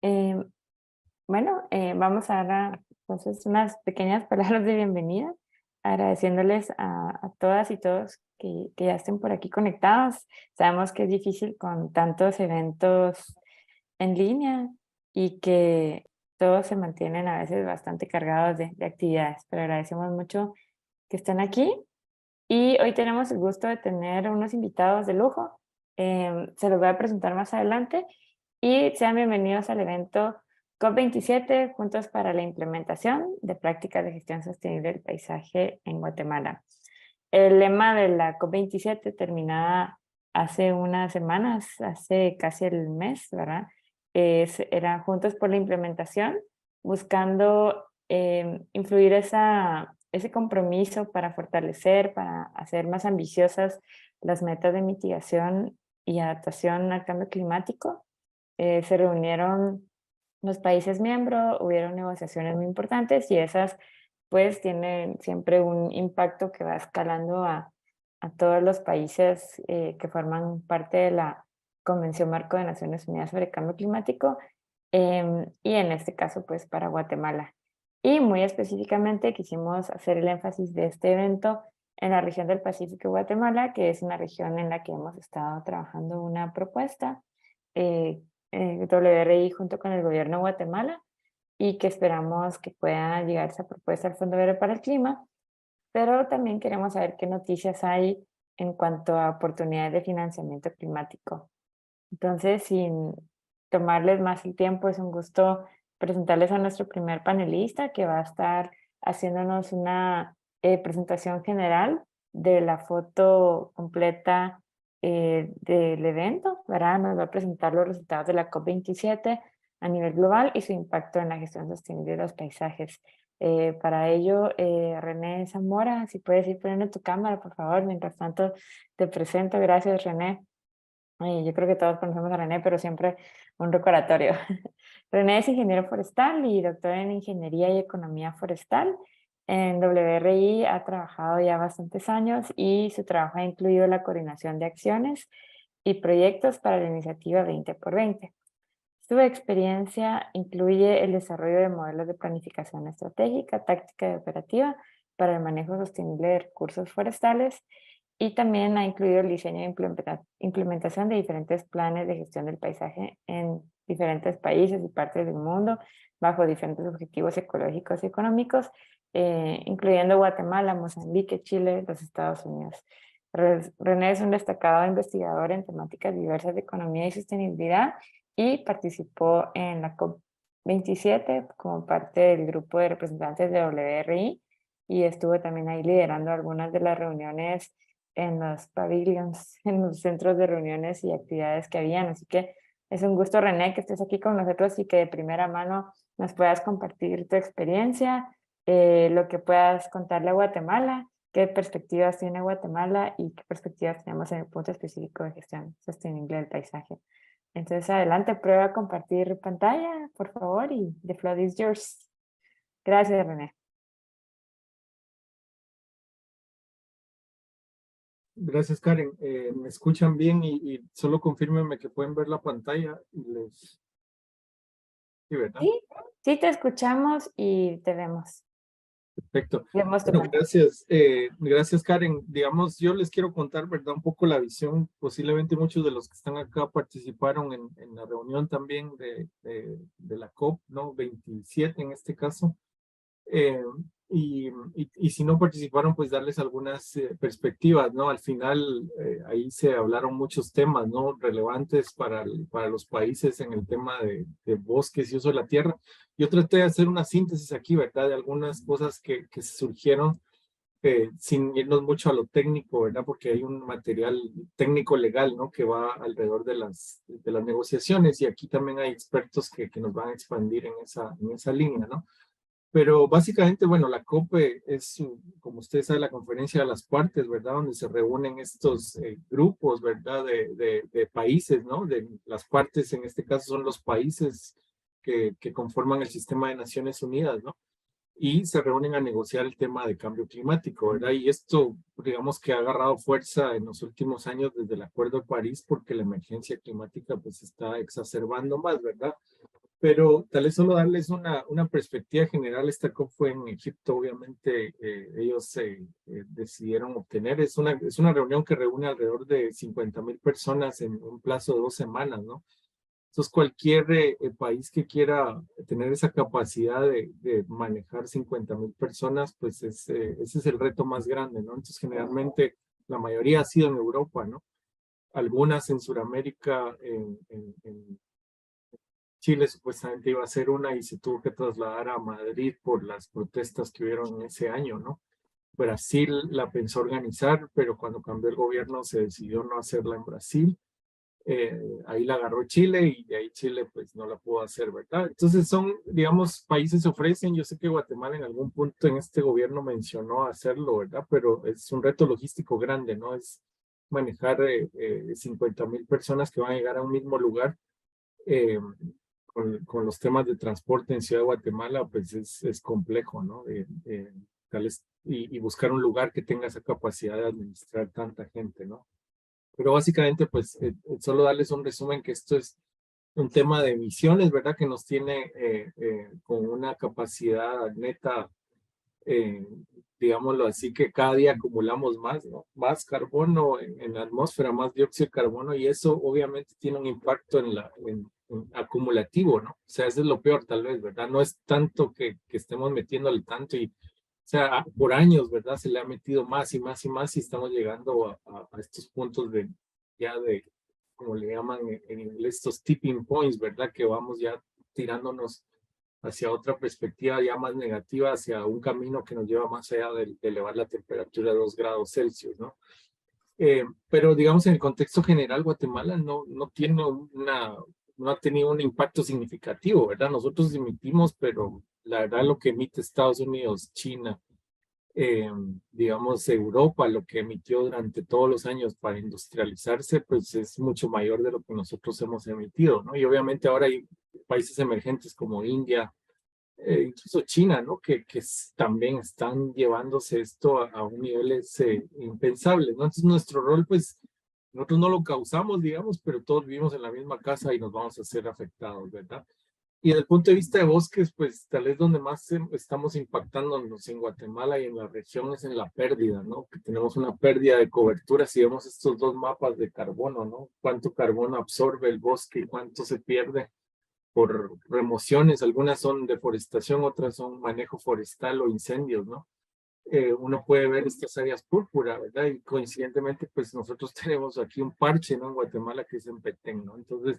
Eh, Vamos a dar entonces unas pequeñas palabras de bienvenida, agradeciéndoles a todas y todos que ya estén por aquí conectados. Sabemos que es difícil con tantos eventos en línea y que todos se mantienen a veces bastante cargados de actividades, pero agradecemos mucho que estén aquí. Y hoy tenemos el gusto de tener unos invitados de lujo. Se los voy a presentar más adelante y sean bienvenidos al evento COP27, Juntos para la Implementación de Prácticas de Gestión Sostenible del Paisaje en Guatemala. El lema de la COP27 terminada hace unas semanas, hace casi el mes, ¿verdad? Era Juntos por la Implementación, buscando influir ese compromiso para fortalecer, para hacer más ambiciosas las metas de mitigación y adaptación al cambio climático. Se reunieron los países miembros, hubieron negociaciones muy importantes y esas pues tienen siempre un impacto que va escalando a todos los países que forman parte de la Convención Marco de Naciones Unidas sobre Cambio Climático, y en este caso pues para Guatemala. Y muy específicamente quisimos hacer el énfasis de este evento en la región del Pacífico de Guatemala, que es una región en la que hemos estado trabajando una propuesta, eh, WRI junto con el gobierno de Guatemala, y que esperamos que pueda llegar esa propuesta al Fondo Verde para el Clima, pero también queremos saber qué noticias hay en cuanto a oportunidades de financiamiento climático. Entonces, sin tomarles más el tiempo, es un gusto presentarles a nuestro primer panelista que va a estar haciéndonos una presentación general de la foto completa del evento, ¿verdad? Nos va a presentar los resultados de la COP27 a nivel global y su impacto en la gestión sostenible de los paisajes. Para ello, René Zamora, si puedes ir poniendo tu cámara, por favor. Mientras tanto, te presento. Gracias, René. Yo creo que todos conocemos a René, pero siempre un recordatorio. René es ingeniero forestal y doctor en Ingeniería y Economía Forestal. En WRI ha trabajado ya bastantes años y su trabajo ha incluido la coordinación de acciones y proyectos para la iniciativa 20 por 20. Su experiencia incluye el desarrollo de modelos de planificación estratégica, táctica y operativa para el manejo sostenible de recursos forestales, y también ha incluido el diseño e implementación de diferentes planes de gestión del paisaje en diferentes países y partes del mundo bajo diferentes objetivos ecológicos y económicos, incluyendo Guatemala, Mozambique, Chile, los Estados Unidos. René es un destacado investigador en temáticas diversas de economía y sostenibilidad y participó en la COP27 como parte del grupo de representantes de WRI, y estuvo también ahí liderando algunas de las reuniones en los pavilions, en los centros de reuniones y actividades que habían. Así que es un gusto, René, que estés aquí con nosotros y que de primera mano nos puedas compartir tu experiencia, lo que puedas contarle a Guatemala, qué perspectivas tiene Guatemala y qué perspectivas tenemos en el punto específico de gestión sostenible del paisaje. Entonces, adelante, prueba a compartir pantalla, por favor, y the floor is yours. Gracias, René. Gracias, Karen. ¿Me escuchan bien? Y solo confírmenme que pueden ver la pantalla. Sí, ¿verdad? Sí, sí te escuchamos y te vemos. Perfecto. Vemos tu Bueno, pantalla. gracias. Gracias, Karen. Digamos, yo les quiero contar, ¿verdad? Un poco la visión. Posiblemente muchos de los que están acá participaron en la reunión también de la COP, ¿no? 27 en este caso. Eh, y si no participaron, pues darles algunas perspectivas, ¿no? Al final, ahí se hablaron muchos temas, ¿no? Relevantes para los países en el tema de bosques y uso de la tierra. Yo traté de hacer una síntesis aquí, ¿verdad? De algunas cosas que surgieron sin irnos mucho a lo técnico, ¿verdad? Porque hay un material técnico legal, ¿no? Que va alrededor de las negociaciones y aquí también hay expertos que nos van a expandir en esa línea, ¿no? Pero básicamente, bueno, la COP es, como ustedes saben, la conferencia de las partes, ¿verdad? Donde se reúnen estos grupos, ¿verdad? De países, ¿no? De las partes, en este caso, son los países que conforman el sistema de Naciones Unidas, ¿no? Y se reúnen a negociar el tema de cambio climático, ¿verdad? Y esto, digamos que ha agarrado fuerza en los últimos años desde el Acuerdo de París porque la emergencia climática pues está exacerbando más, ¿verdad? Pero tal vez solo darles una perspectiva general. Esta COP fue en Egipto, obviamente ellos decidieron obtener, es una reunión que reúne alrededor de 50,000 personas en un plazo de 2 semanas, ¿no? Entonces cualquier país que quiera tener esa capacidad de manejar 50,000 personas, pues ese es el reto más grande, ¿no? Entonces generalmente la mayoría ha sido en Europa, ¿no? Algunas en Sudamérica, en Chile supuestamente iba a ser una y se tuvo que trasladar a Madrid por las protestas que hubieron en ese año, ¿no? Brasil la pensó organizar, pero cuando cambió el gobierno se decidió no hacerla en Brasil. Ahí la agarró Chile y de ahí Chile pues no la pudo hacer, ¿verdad? Entonces son, digamos, países ofrecen, yo sé que Guatemala en algún punto en este gobierno mencionó hacerlo, ¿verdad? Pero es un reto logístico grande, ¿no? Es manejar 50,000 personas que van a llegar a un mismo lugar. Eh, con los temas de transporte en Ciudad de Guatemala, pues es complejo, ¿no? Y buscar un lugar que tenga esa capacidad de administrar tanta gente, ¿no? Pero básicamente, pues, solo darles un resumen que esto es un tema de emisiones, ¿verdad? Que nos tiene con una capacidad neta, eh, digámoslo así, que cada día acumulamos más, ¿no? Más carbono en la atmósfera, más dióxido de carbono, y eso obviamente tiene un impacto en acumulativo, ¿no? O sea, eso es lo peor tal vez, ¿verdad? No es tanto que estemos metiéndole tanto y, o sea, por años, ¿verdad? Se le ha metido más y más y más y estamos llegando a estos puntos de, ya de, como le llaman en inglés, estos tipping points, ¿verdad? Que vamos ya tirándonos hacia otra perspectiva ya más negativa, hacia un camino que nos lleva más allá de elevar la temperatura a 2 grados Celsius, ¿no? Pero digamos en el contexto general, Guatemala no tiene no ha tenido un impacto significativo, ¿verdad? Nosotros emitimos, pero la verdad lo que emite Estados Unidos, China, eh, digamos Europa, lo que emitió durante todos los años para industrializarse, pues es mucho mayor de lo que nosotros hemos emitido, ¿no? Y obviamente ahora hay países emergentes como India, incluso China, ¿no? También están llevándose esto a un nivel impensable, ¿no? Entonces nuestro rol, pues, nosotros no lo causamos, digamos, pero todos vivimos en la misma casa y nos vamos a ser afectados, ¿verdad? Y desde el punto de vista de bosques, pues tal vez donde más estamos impactándonos en Guatemala y en la región es en la pérdida, ¿no? Que tenemos una pérdida de cobertura. Si vemos estos dos mapas de carbono, ¿no? Cuánto carbono absorbe el bosque y cuánto se pierde por remociones, algunas son deforestación, otras son manejo forestal o incendios, ¿no? Uno puede ver estas áreas púrpura, ¿verdad? Y coincidentemente, pues nosotros tenemos aquí un parche, ¿no? En Guatemala que es en Petén, ¿no? Entonces,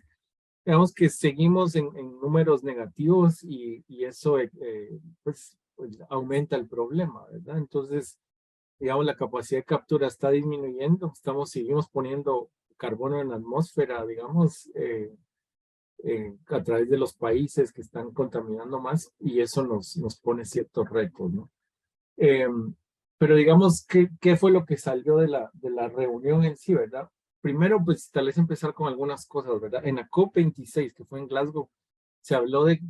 digamos que seguimos en números negativos y eso, pues aumenta el problema, ¿verdad? Entonces, digamos, la capacidad de captura está disminuyendo, seguimos poniendo carbono en la atmósfera, digamos, a través de los países que están contaminando más y eso nos pone ciertos retos, ¿no? Eh, pero digamos, ¿qué fue lo que salió de la reunión en sí, verdad? Primero, pues tal vez empezar con algunas cosas, ¿verdad? En la COP26, que fue en Glasgow, se habló de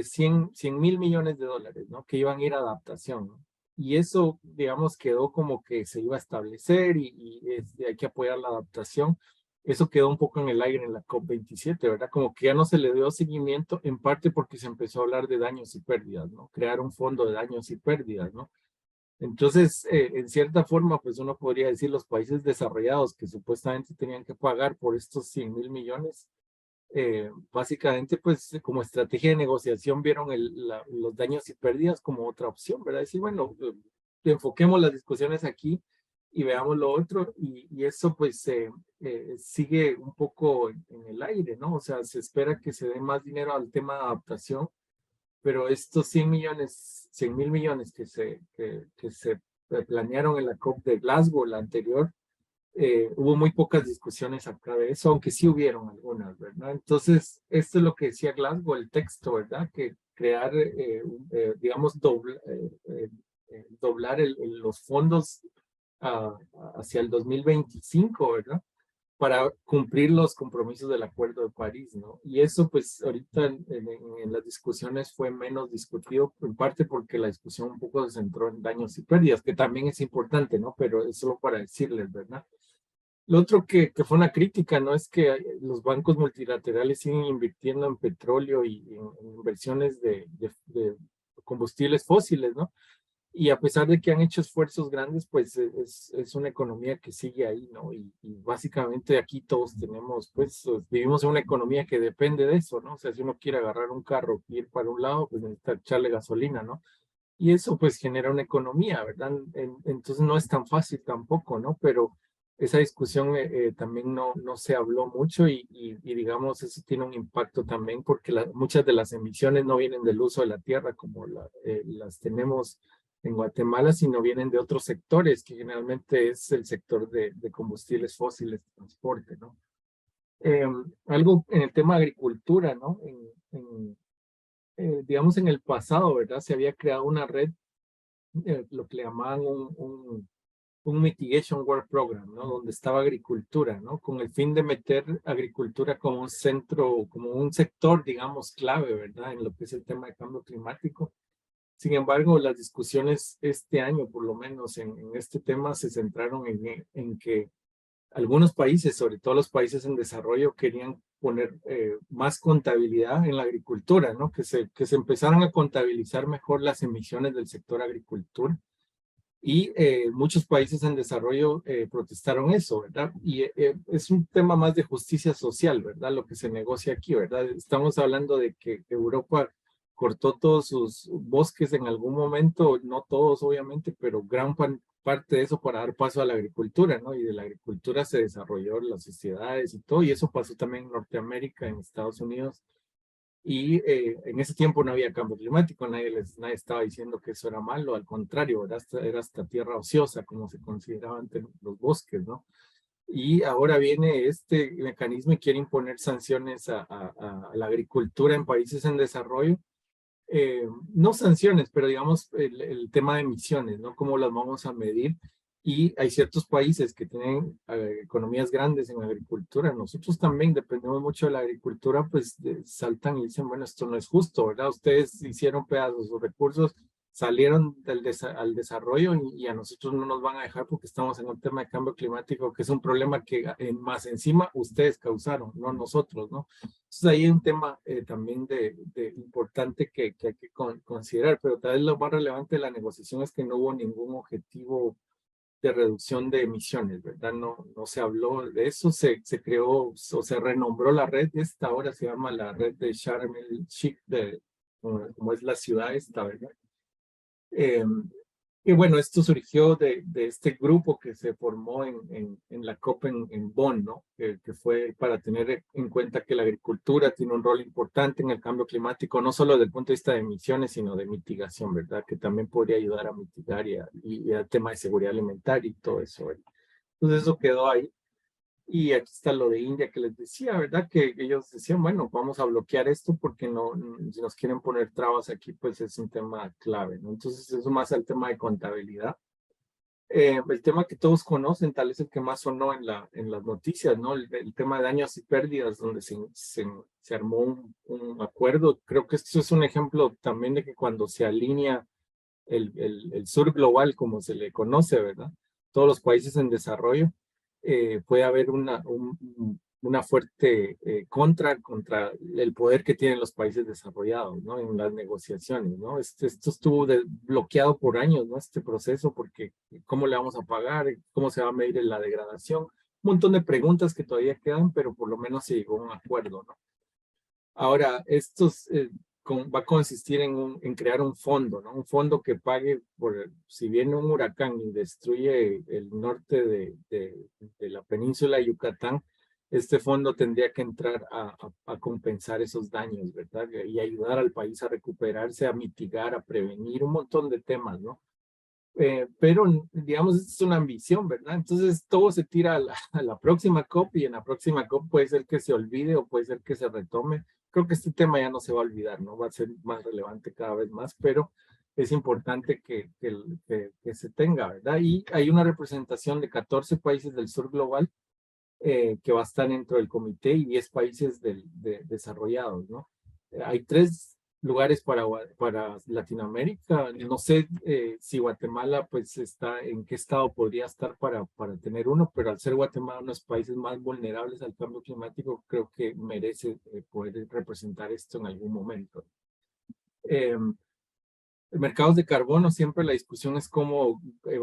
100,000 millones de dólares, ¿no? Que iban a ir a adaptación, ¿no? Y eso, digamos, quedó como que se iba a establecer y hay que apoyar la adaptación. Eso quedó un poco en el aire en la COP27, ¿verdad? Como que ya no se le dio seguimiento, en parte porque se empezó a hablar de daños y pérdidas, ¿no? Crear un fondo de daños y pérdidas, ¿no? Entonces, en cierta forma, pues uno podría decir los países desarrollados que supuestamente tenían que pagar por estos 100,000 millones, básicamente, pues como estrategia de negociación vieron los daños y pérdidas como otra opción, ¿verdad? Decir, bueno, enfoquemos las discusiones aquí y veamos lo otro y eso pues sigue un poco en el aire, ¿no? O sea, se espera que se dé más dinero al tema de adaptación, pero estos 100 millones, 100,000 millones que se planearon en la COP de Glasgow, la anterior, hubo muy pocas discusiones acá de eso, aunque sí hubieron algunas, ¿verdad? Entonces, esto es lo que decía Glasgow, el texto, ¿verdad? Que crear, digamos, doblar los fondos ah, hacia el 2025, ¿verdad? Para cumplir los compromisos del Acuerdo de París, ¿no? Y eso, pues, ahorita en las discusiones fue menos discutido, en parte porque la discusión un poco se centró en daños y pérdidas, que también es importante, ¿no? Pero es solo para decirles, ¿verdad? Lo otro que fue una crítica, ¿no? Es que los bancos multilaterales siguen invirtiendo en petróleo y en inversiones de combustibles fósiles, ¿no? Y a pesar de que han hecho esfuerzos grandes, pues es una economía que sigue ahí, ¿no? Y básicamente aquí todos tenemos, pues vivimos en una economía que depende de eso, ¿no? O sea, si uno quiere agarrar un carro y ir para un lado, pues necesita echarle gasolina, ¿no? Y eso pues genera una economía, ¿verdad? Entonces no es tan fácil tampoco, ¿no? Pero esa discusión también no se habló mucho y digamos eso tiene un impacto también porque muchas de las emisiones no vienen del uso de la tierra como las tenemos en Guatemala, sino vienen de otros sectores que generalmente es el sector de combustibles fósiles, transporte, ¿no? Algo en el tema de agricultura, ¿no? Digamos en el pasado, ¿verdad? Se había creado una red lo que le llamaban un Mitigation Work Program, ¿no? Donde estaba agricultura, ¿no? Con el fin de meter agricultura como un centro, como un sector, digamos, clave, ¿verdad? En lo que es el tema de cambio climático. Sin embargo, las discusiones este año, por lo menos en este tema, se centraron en que algunos países, sobre todo los países en desarrollo, querían poner más contabilidad en la agricultura, ¿no? Que se empezaran a contabilizar mejor las emisiones del sector agricultura. Y muchos países en desarrollo protestaron eso, ¿verdad? Y es un tema más de justicia social, ¿verdad? Lo que se negocia aquí, ¿verdad? Estamos hablando de que Europa cortó todos sus bosques en algún momento, no todos obviamente, pero gran parte de eso para dar paso a la agricultura, ¿no? Y de la agricultura se desarrolló las sociedades y todo, y eso pasó también en Norteamérica, en Estados Unidos, y en ese tiempo no había cambio climático, nadie estaba diciendo que eso era malo, al contrario, era hasta tierra ociosa, como se consideraban antes los bosques, ¿no? Y ahora viene este mecanismo y quiere imponer sanciones a la agricultura en países en desarrollo. No sanciones, pero digamos el tema de emisiones, ¿no? ¿Cómo las vamos a medir? Y hay ciertos países que tienen economías grandes en agricultura. Nosotros también dependemos mucho de la agricultura, pues saltan y dicen, bueno, esto no es justo, ¿verdad? Ustedes hicieron pedazos sus recursos, salieron al desarrollo y a nosotros no nos van a dejar porque estamos en un tema de cambio climático, que es un problema que más encima ustedes causaron, no nosotros, ¿no? Entonces ahí hay un tema también de importante que hay que considerar, pero tal vez lo más relevante de la negociación es que no hubo ningún objetivo de reducción de emisiones, ¿verdad? No se habló de eso, se creó o se renombró la red, esta ahora se llama la red de Sharm el Sheikh, como es la ciudad esta, ¿verdad? Eh, y bueno, esto surgió de este grupo que se formó en la COP en Bonn, ¿no? Que fue para tener en cuenta que la agricultura tiene un rol importante en el cambio climático, no solo desde el punto de vista de emisiones, sino de mitigación, ¿verdad? Que también podría ayudar a mitigar y al tema de seguridad alimentaria y todo eso, ¿verdad? Entonces eso quedó ahí. Y aquí está lo de India que les decía, ¿verdad? Que ellos decían, bueno, vamos a bloquear esto porque si nos quieren poner trabas aquí, pues es un tema clave, ¿no? Entonces eso más al tema de contabilidad. El tema que todos conocen, tal vez el que más sonó en las noticias, ¿no? El tema de daños y pérdidas, donde se armó un acuerdo. Creo que esto es un ejemplo también de que cuando se alinea el sur global, como se le conoce, ¿verdad? Todos los países en desarrollo, puede haber una fuerte contra el poder que tienen los países desarrollados, ¿no? En las negociaciones, ¿no? Esto estuvo bloqueado por años, ¿no? Este proceso, porque ¿cómo le vamos a pagar? ¿Cómo se va a medir la degradación? Un montón de preguntas que todavía quedan, pero por lo menos se llegó a un acuerdo, ¿no? Ahora, va a consistir en crear un fondo, ¿no? Un fondo que pague si viene un huracán y destruye el norte de la península de Yucatán, este fondo tendría que entrar a compensar esos daños, ¿verdad? Y ayudar al país a recuperarse, a mitigar, a prevenir un montón de temas, ¿no? Pero, digamos, es una ambición, ¿verdad? Entonces todo se tira a la próxima COP y en la próxima COP puede ser que se olvide o puede ser que se retome. Creo que este tema ya no se va a olvidar, ¿no? Va a ser más relevante cada vez más, pero es importante que se tenga, ¿verdad? Y hay una representación de 14 países del sur global que va a estar dentro del comité y 10 países desarrollados, ¿no? Hay tres lugares para Latinoamérica. No sé si Guatemala pues está, en qué estado podría estar para tener uno, pero al ser Guatemala uno de los países más vulnerables al cambio climático, creo que merece poder representar esto en algún momento. Mercados de carbono, siempre la discusión es cómo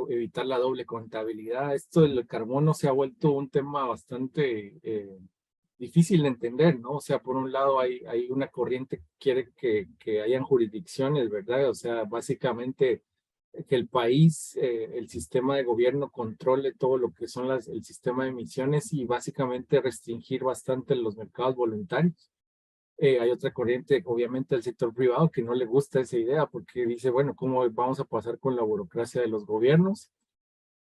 evitar la doble contabilidad. Esto del carbono se ha vuelto un tema bastante difícil de entender, ¿no? O sea, por un lado hay una corriente que quiere que hayan jurisdicciones, ¿verdad? O sea, básicamente que el país, el sistema de gobierno controle todo lo que son el sistema de emisiones y básicamente restringir bastante los mercados voluntarios. Hay otra corriente, obviamente, del sector privado que no le gusta esa idea porque dice, bueno, ¿cómo vamos a pasar con la burocracia de los gobiernos?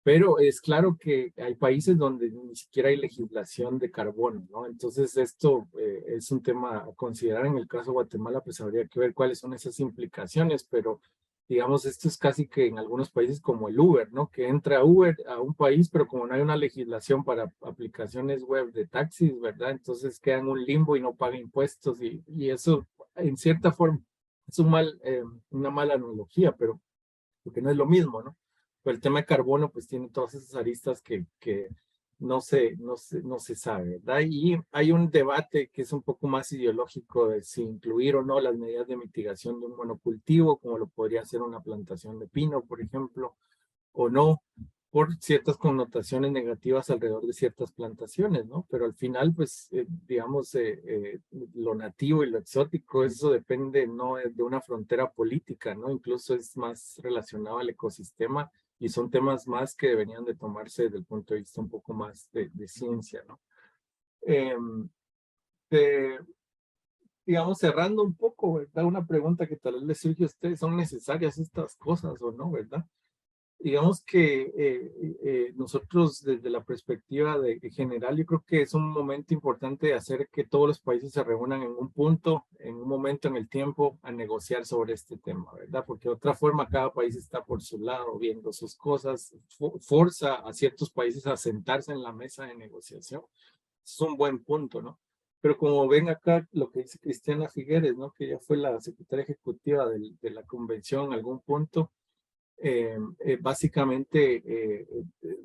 Pero es claro que hay países donde ni siquiera hay legislación de carbono, ¿no? Entonces esto es un tema a considerar. En el caso de Guatemala, pues habría que ver cuáles son esas implicaciones, pero digamos, esto es casi que en algunos países como el Uber, ¿no? Que entra Uber a un país, pero como no hay una legislación para aplicaciones web de taxis, ¿verdad? Entonces queda en un limbo y no paga impuestos y eso, en cierta forma, es una mala analogía, pero porque no es lo mismo, ¿no? Pero el tema de carbono, pues tiene todas esas aristas que no se sabe, ¿verdad? Y hay un debate que es un poco más ideológico de si incluir o no las medidas de mitigación de un monocultivo, como lo podría ser una plantación de pino, por ejemplo, o no, por ciertas connotaciones negativas alrededor de ciertas plantaciones, ¿no? Pero al final, pues, digamos, lo nativo y lo exótico, eso depende, ¿no? De una frontera política, ¿no? Incluso es más relacionado al ecosistema y son temas más que deberían de tomarse desde el punto de vista un poco más de ciencia, ¿no? Eh, de- digamos, cerrando un poco, ¿verdad? Una pregunta que tal vez les surge a ustedes, ¿son necesarias estas cosas o no, verdad? Digamos que nosotros desde la perspectiva general, yo creo que es un momento importante de hacer que todos los países se reúnan en un punto, en un momento en el tiempo, a negociar sobre este tema, ¿verdad? Porque de otra forma cada país está por su lado viendo sus cosas, forza a ciertos países a sentarse en la mesa de negociación. Es un buen punto, ¿no? Pero como ven acá lo que dice Cristiana Figueres, ¿no? Que ella fue la secretaria ejecutiva de la convención en algún punto, básicamente,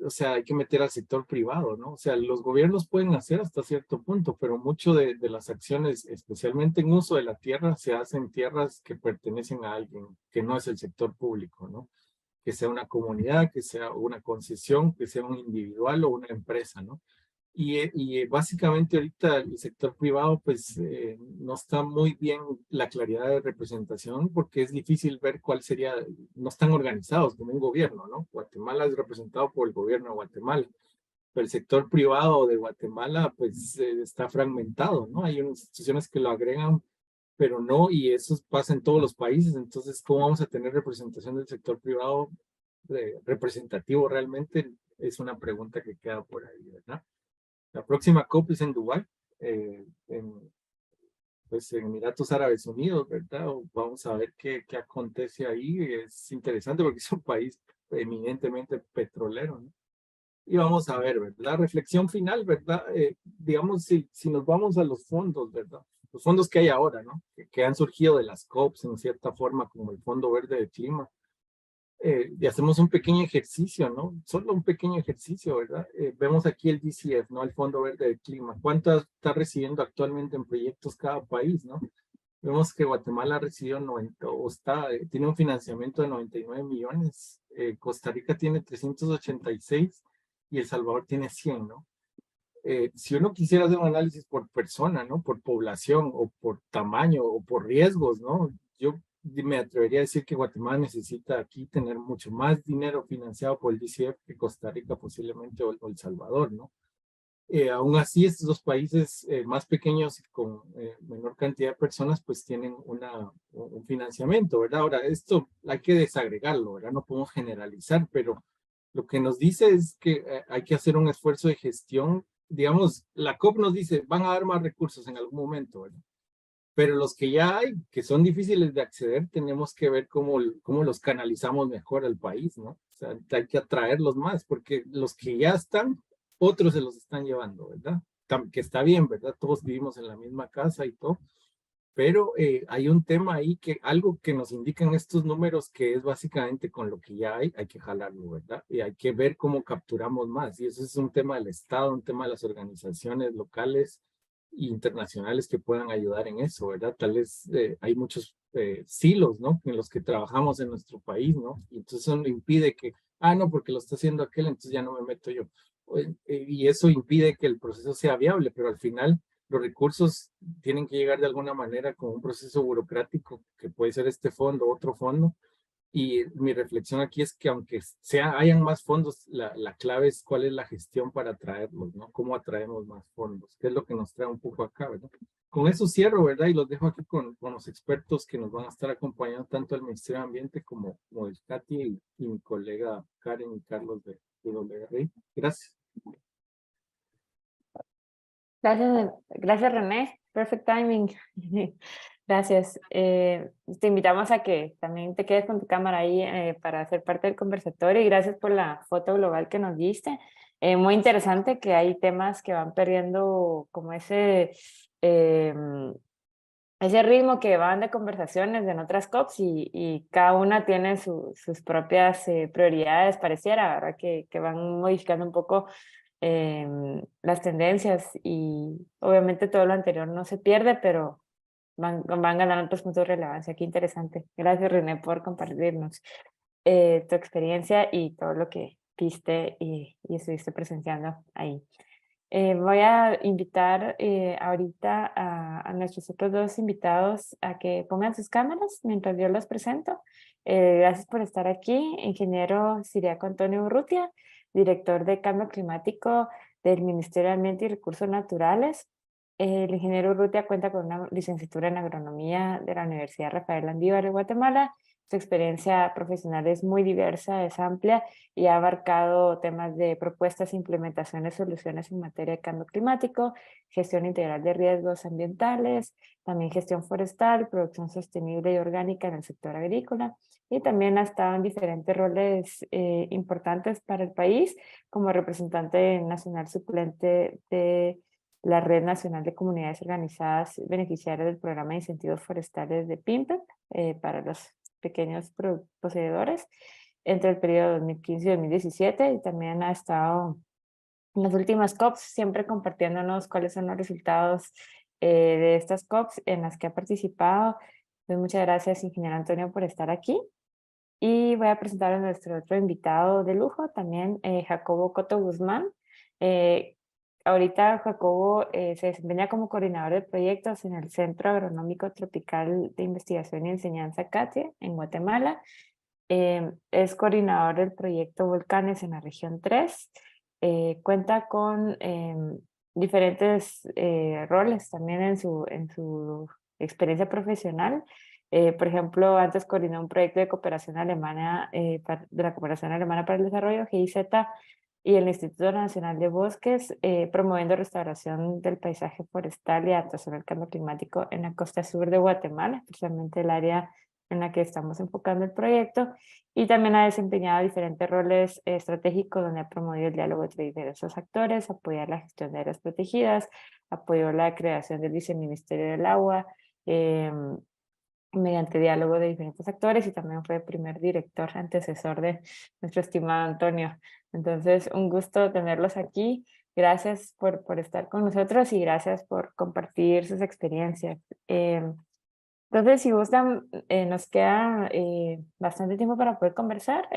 o sea, hay que meter al sector privado, ¿no? O sea, los gobiernos pueden hacer hasta cierto punto, pero mucho de las acciones, especialmente en uso de la tierra, se hacen en tierras que pertenecen a alguien, que no es el sector público, ¿no? Que sea una comunidad, que sea una concesión, que sea un individual o una empresa, ¿no? Y básicamente ahorita el sector privado pues no está muy bien la claridad de representación porque es difícil ver cuál sería, no están organizados como un gobierno, ¿no? Guatemala es representado por el gobierno de Guatemala, pero el sector privado de Guatemala pues está fragmentado, ¿no? Hay unas instituciones que lo agregan, pero no, y eso pasa en todos los países, entonces, ¿cómo vamos a tener representación del sector privado representativo realmente? Es una pregunta que queda por ahí, ¿verdad? La próxima COP es en Dubái, pues en Emiratos Árabes Unidos, ¿verdad? Vamos a ver qué acontece ahí. Es interesante porque es un país eminentemente petrolero, ¿no? Y vamos a ver, ¿verdad? La reflexión final, ¿verdad? Digamos, si nos vamos a los fondos, ¿verdad? Los fondos que hay ahora, ¿no? Que han surgido de las COPs en cierta forma, como el Fondo Verde del Clima, y hacemos un pequeño ejercicio, ¿no? Solo un pequeño ejercicio, ¿verdad? Vemos aquí el DCF, ¿no? El Fondo Verde del Clima. ¿Cuánto está recibiendo actualmente en proyectos cada país, ¿no? Vemos que Guatemala ha recibido 90, tiene un financiamiento de 99 millones, Costa Rica tiene 386 y El Salvador tiene 100, ¿no? Si uno quisiera hacer un análisis por persona, ¿no? Por población o por tamaño o por riesgos, ¿no? Yo me atrevería a decir que Guatemala necesita aquí tener mucho más dinero financiado por el DCF que Costa Rica posiblemente o El Salvador, ¿no? Aún así, estos dos países más pequeños y con menor cantidad de personas, pues tienen un financiamiento, ¿verdad? Ahora, esto hay que desagregarlo, ¿verdad? No podemos generalizar, pero lo que nos dice es que hay que hacer un esfuerzo de gestión. Digamos, la COP nos dice, van a dar más recursos en algún momento, ¿verdad? Pero los que ya hay, que son difíciles de acceder, tenemos que ver cómo los canalizamos mejor al país, ¿no? O sea, hay que atraerlos más, porque los que ya están, otros se los están llevando, ¿verdad? Que está bien, ¿verdad? Todos vivimos en la misma casa y todo, Pero hay un tema ahí que algo que nos indican estos números que es básicamente con lo que ya hay que jalarlo, ¿verdad? Y hay que ver cómo capturamos más. Y eso es un tema del Estado, un tema de las organizaciones locales e internacionales que puedan ayudar en eso, ¿verdad? Tal vez hay muchos silos, ¿no? En los que trabajamos en nuestro país, ¿no? Y entonces eso impide que, no, porque lo está haciendo aquel, entonces ya no me meto yo. Y eso impide que el proceso sea viable, pero al final los recursos tienen que llegar de alguna manera con un proceso burocrático que puede ser este fondo, otro fondo. Y mi reflexión aquí es que aunque hayan más fondos, la clave es cuál es la gestión para atraerlos, ¿no? ¿Cómo atraemos más fondos? ¿Qué es lo que nos trae un poco acá, ¿verdad? Con eso cierro, ¿verdad? Y los dejo aquí con los expertos que nos van a estar acompañando, tanto el Ministerio de Ambiente como el Katy y mi colega Karen y Carlos de WRI. Gracias. Gracias René, perfect timing. Gracias. Te invitamos a que también te quedes con tu cámara ahí para ser parte del conversatorio y gracias por la foto global que nos diste. Muy interesante que hay temas que van perdiendo como ese ritmo que van de conversaciones en otras COPs y cada una tiene sus propias prioridades, pareciera, ¿verdad? Que van modificando un poco las tendencias y obviamente todo lo anterior no se pierde, pero van ganando otros puntos de relevancia. Qué interesante. Gracias, René, por compartirnos tu experiencia y todo lo que viste y estuviste presenciando ahí. Voy a invitar ahorita a nuestros otros dos invitados a que pongan sus cámaras mientras yo los presento. Gracias por estar aquí, ingeniero Siriaco Antonio Urrutia, director de Cambio Climático del Ministerio de Ambiente y Recursos Naturales. El ingeniero Urrutia cuenta con una licenciatura en agronomía de la Universidad Rafael Landívar de Guatemala. Su experiencia profesional es muy diversa, es amplia y ha abarcado temas de propuestas, implementaciones, soluciones en materia de cambio climático, gestión integral de riesgos ambientales, también gestión forestal, producción sostenible y orgánica en el sector agrícola y también ha estado en diferentes roles importantes para el país como representante nacional suplente de la Red Nacional de Comunidades Organizadas Beneficiarias del Programa de Incentivos Forestales de PIMPEP para los pequeños poseedores entre el periodo 2015 y 2017 y también ha estado en las últimas COPs siempre compartiéndonos cuáles son los resultados de estas COPs en las que ha participado. Pues muchas gracias, ingeniero Antonio, por estar aquí. Y voy a presentar a nuestro otro invitado de lujo, también Jacobo Coto Guzmán. Eh, Ahorita Jacobo se desempeña como coordinador de proyectos en el Centro Agronómico Tropical de Investigación y Enseñanza CATIE en Guatemala. Es coordinador del proyecto Volcanes en la región 3. Cuenta con diferentes roles también en su experiencia profesional. Por ejemplo, antes coordinó un proyecto de cooperación alemana, de la Cooperación Alemana para el Desarrollo, GIZ, y el Instituto Nacional de Bosques, promoviendo restauración del paisaje forestal y adaptación al cambio climático en la costa sur de Guatemala, especialmente el área en la que estamos enfocando el proyecto, y también ha desempeñado diferentes roles estratégicos donde ha promovido el diálogo entre diversos actores, apoyar la gestión de áreas protegidas, apoyó la creación del Viceministerio del Agua, mediante diálogo de diferentes actores y también fue primer director antecesor de nuestro estimado Antonio. Entonces, un gusto tenerlos aquí. Gracias por estar con nosotros y gracias por compartir sus experiencias. Entonces, si gustan, nos queda bastante tiempo para poder conversar.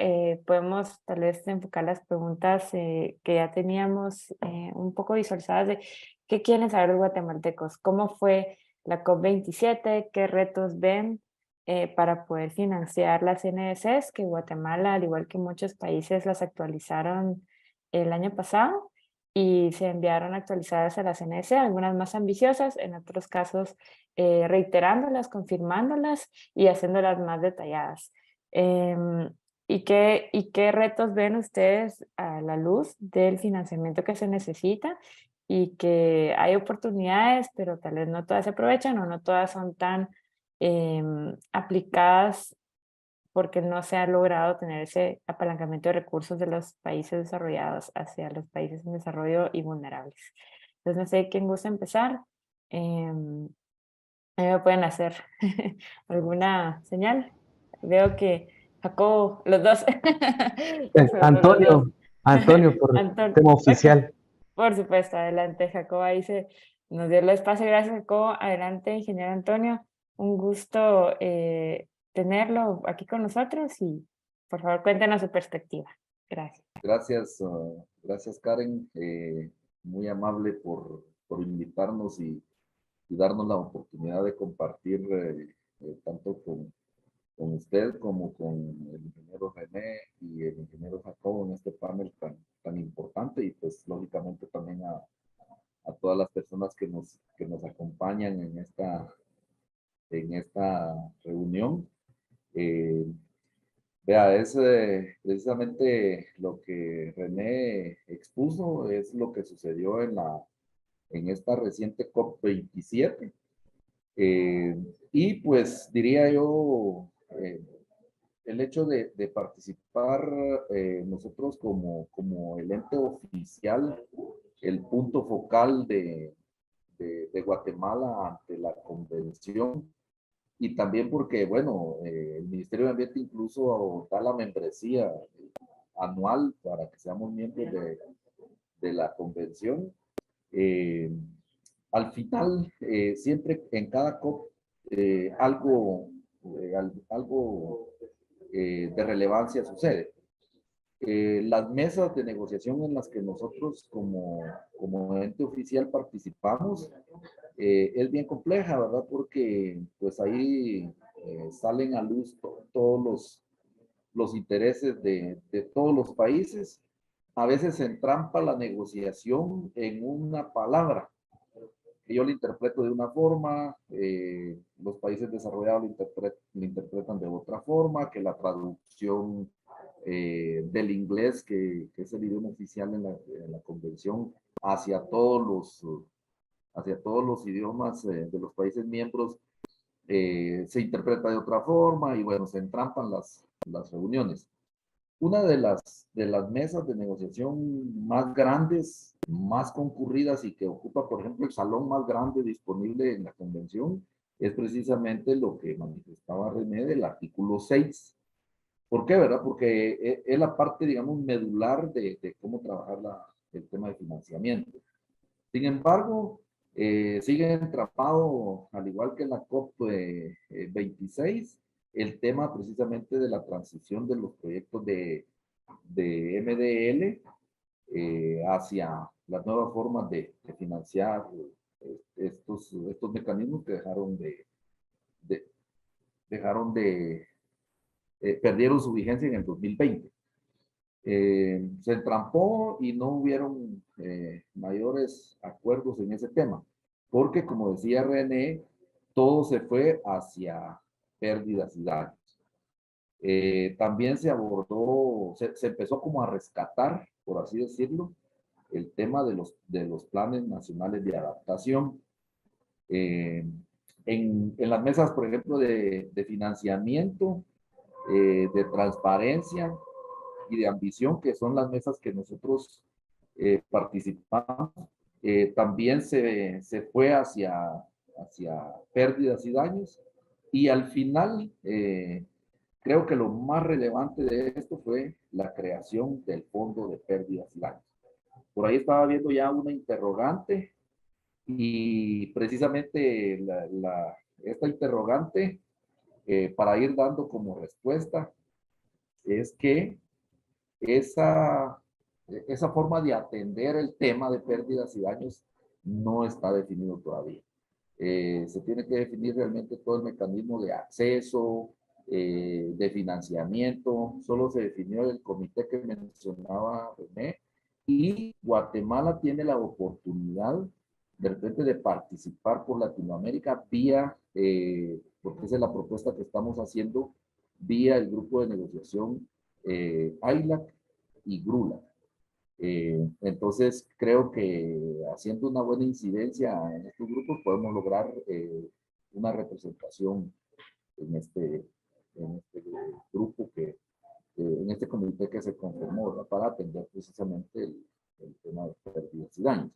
Podemos tal vez enfocar las preguntas que ya teníamos un poco visualizadas de qué quieren saber los guatemaltecos, cómo fue la COP27, qué retos ven para poder financiar las NDCs, que Guatemala, al igual que muchos países, las actualizaron el año pasado y se enviaron actualizadas a las NDC, algunas más ambiciosas, en otros casos reiterándolas, confirmándolas y haciéndolas más detalladas. ¿Y qué retos ven ustedes a la luz del financiamiento que se necesita? Y que hay oportunidades, pero tal vez no todas se aprovechan o no todas son tan aplicadas porque no se ha logrado tener ese apalancamiento de recursos de los países desarrollados hacia los países en desarrollo y vulnerables. Entonces, no sé quién gusta empezar. Ahí me pueden hacer alguna señal. Veo que Jacobo, los dos. Somos los dos. Antonio, Antonio, por Antonio, tema ok, oficial. por supuesto, adelante, Jacobo. Ahí se nos dio el espacio. Gracias, Jacobo. Adelante, ingeniero Antonio. Un gusto tenerlo aquí con nosotros y por favor cuéntenos su perspectiva. Gracias. Gracias, gracias Karen, muy amable por invitarnos y darnos la oportunidad de compartir tanto con usted como con el ingeniero René y el ingeniero Jacobo en este panel tan importante y pues lógicamente también a todas las personas que nos acompañan en esta reunión. Vea, es precisamente lo que René expuso, es lo que sucedió en esta reciente COP27. Y pues diría yo, el hecho de participar nosotros como el ente oficial, el punto focal de Guatemala ante la convención, y también porque, bueno, el Ministerio de Ambiente incluso da la membresía anual para que seamos miembros de la convención. Eh, Al final, siempre en cada COP, algo de relevancia sucede. Las mesas de negociación en las que nosotros como ente oficial participamos es bien compleja, ¿verdad? Porque pues ahí salen a luz todos los intereses de todos los países. A veces se entrampa la negociación en una palabra, que yo la interpreto de una forma, los países desarrollados la interpretan de otra forma, que la traducción del inglés, que es el idioma oficial en la convención, hacia todos los idiomas de los países miembros, se interpreta de otra forma y bueno, se entrampan las reuniones. Una de las mesas de negociación más grandes, más concurridas y que ocupa, por ejemplo, el salón más grande disponible en la convención, es precisamente lo que manifestaba René del artículo 6. ¿Por qué, verdad? Porque es la parte, digamos, medular de cómo trabajar el tema de financiamiento. Sin embargo, sigue atrapado, al igual que en la COP26, el tema precisamente de la transición de los proyectos de MDL hacia las nuevas formas de financiar estos mecanismos que de, perdieron su vigencia en el 2020. Se entrampó y no hubieron mayores acuerdos en ese tema, porque como decía René, todo se fue hacia pérdidas y daños. También se abordó, se empezó como a rescatar, por así decirlo, el tema de los planes nacionales de adaptación. En las mesas, por ejemplo, de financiamiento, de transparencia y de ambición, que son las mesas que nosotros participamos, también se fue hacia pérdidas y daños. Y al final, creo que lo más relevante de esto fue la creación del Fondo de Pérdidas y Daños. Por ahí estaba viendo ya una interrogante y precisamente esta interrogante, para ir dando como respuesta, es que esa forma de atender el tema de pérdidas y daños no está definido todavía. Se tiene que definir realmente todo el mecanismo de acceso, de financiamiento. Solo se definió el comité que mencionaba René, y Guatemala tiene la oportunidad de repente de participar por Latinoamérica vía, porque esa es la propuesta que estamos haciendo, vía el grupo de negociación AILAC y GRULAC. Entonces, creo que haciendo una buena incidencia en estos grupos podemos lograr una representación en este grupo en este comité que se conformó, ¿verdad? Para atender precisamente el tema de pérdidas y daños.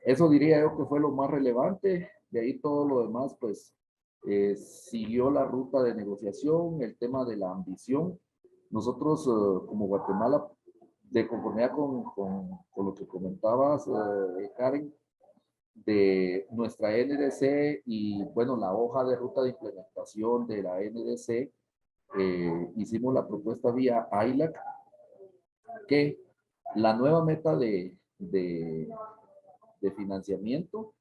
Eso diría yo que fue lo más relevante. de ahí todo lo demás, pues, siguió la ruta de negociación, el tema de la ambición. Nosotros, como Guatemala, de conformidad con lo que comentabas, Karen, de nuestra NDC y, bueno, la hoja de ruta de implementación de la NDC, hicimos la propuesta vía ILAC, que la nueva meta de financiamiento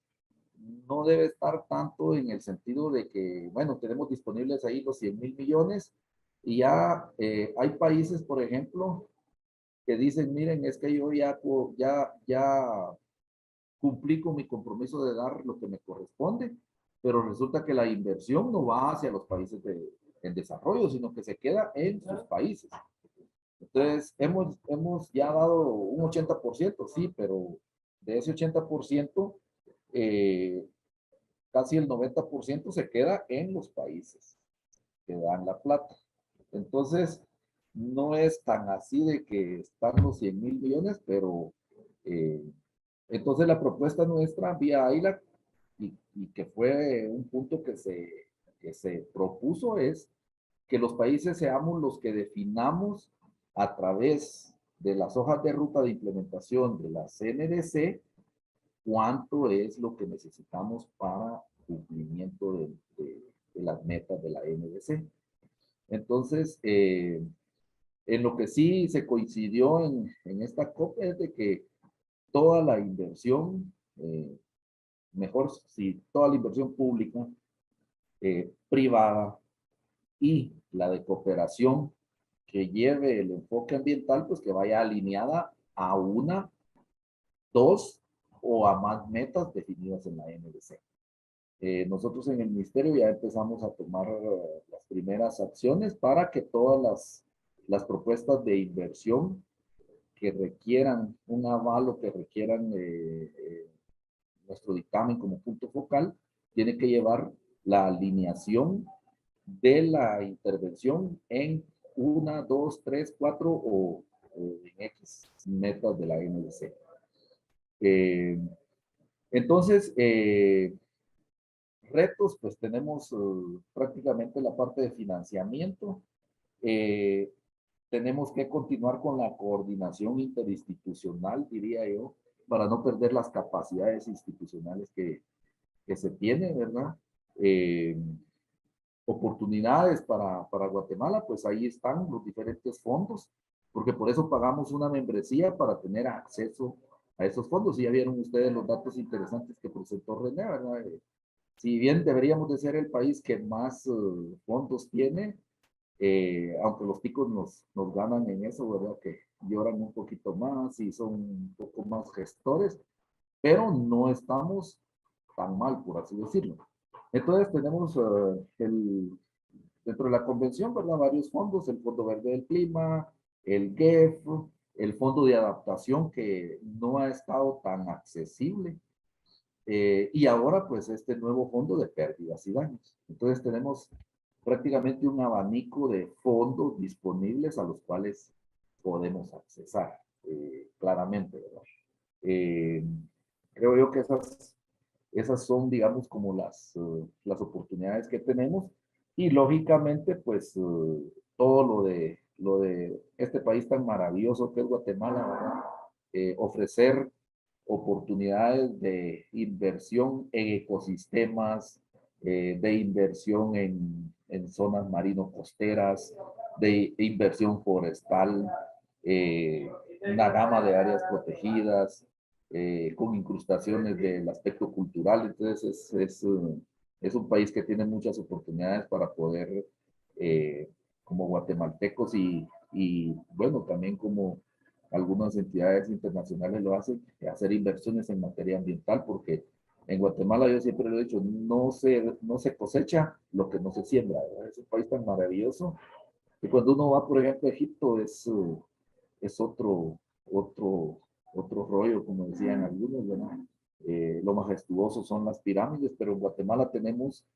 no debe estar tanto en el sentido de que, bueno, tenemos disponibles ahí los 100,000 millones y ya hay países, por ejemplo, que dicen, miren, es que yo ya cumplí con mi compromiso de dar lo que me corresponde, pero resulta que la inversión no va hacia los países en desarrollo, sino que se queda en sus países. Entonces, hemos ya dado un 80%, sí, pero de ese 80%, casi el 90% se queda en los países que dan la plata. Entonces, no es tan así de que están los 100,000 millones, pero entonces la propuesta nuestra vía AILAC y que fue un punto que se propuso es que los países seamos los que definamos a través de las hojas de ruta de implementación de la CNDC cuánto es lo que necesitamos para cumplimiento de las metas de la NDC. Entonces, en lo que sí se coincidió en esta COP es de que toda la inversión, mejor si toda la inversión pública, privada y la de cooperación que lleve el enfoque ambiental, pues que vaya alineada a una, dos o a más metas definidas en la NDC. Nosotros en el ministerio ya empezamos a tomar las primeras acciones para que todas las propuestas de inversión que requieran un aval o que requieran nuestro dictamen como punto focal, tiene que llevar la alineación de la intervención en 1, 2, 3, 4 o en X metas de la NDC. Entonces, retos, pues tenemos prácticamente la parte de financiamiento. Tenemos que continuar con la coordinación interinstitucional, diría yo, para no perder las capacidades institucionales que se tienen, ¿verdad? Oportunidades para Guatemala, pues ahí están los diferentes fondos, porque por eso pagamos una membresía para tener acceso a esos fondos. Y ya vieron ustedes los datos interesantes que presentó René, ¿verdad? Si bien deberíamos de ser el país que más fondos tiene, aunque los ticos nos ganan en eso, ¿verdad? Que lloran un poquito más y son un poco más gestores, pero no estamos tan mal, por así decirlo. Entonces tenemos dentro de la convención, ¿verdad? Varios fondos, el Fondo Verde del Clima, el GEF, el Fondo de Adaptación que no ha estado tan accesible, y ahora pues este nuevo fondo de pérdidas y daños. Entonces tenemos prácticamente un abanico de fondos disponibles a los cuales podemos accesar claramente, ¿verdad? Creo yo que esas son, digamos, como las oportunidades que tenemos y lógicamente, pues, todo lo de este país tan maravilloso que es Guatemala, ¿verdad? Ofrecer oportunidades de inversión en ecosistemas, de inversión en zonas marino-costeras, de inversión forestal, una gama de áreas protegidas, con incrustaciones del aspecto cultural. Entonces es un país que tiene muchas oportunidades para poder, como guatemaltecos y bueno, también como algunas entidades internacionales lo hacen, hacer inversiones en materia ambiental, porque en Guatemala yo siempre lo he dicho, no se cosecha lo que no se siembra, ¿verdad? Es un país tan maravilloso que cuando uno va, por ejemplo, a Egipto es otro rollo, como decían algunos, ¿verdad? Lo majestuoso son las pirámides, pero en Guatemala tenemos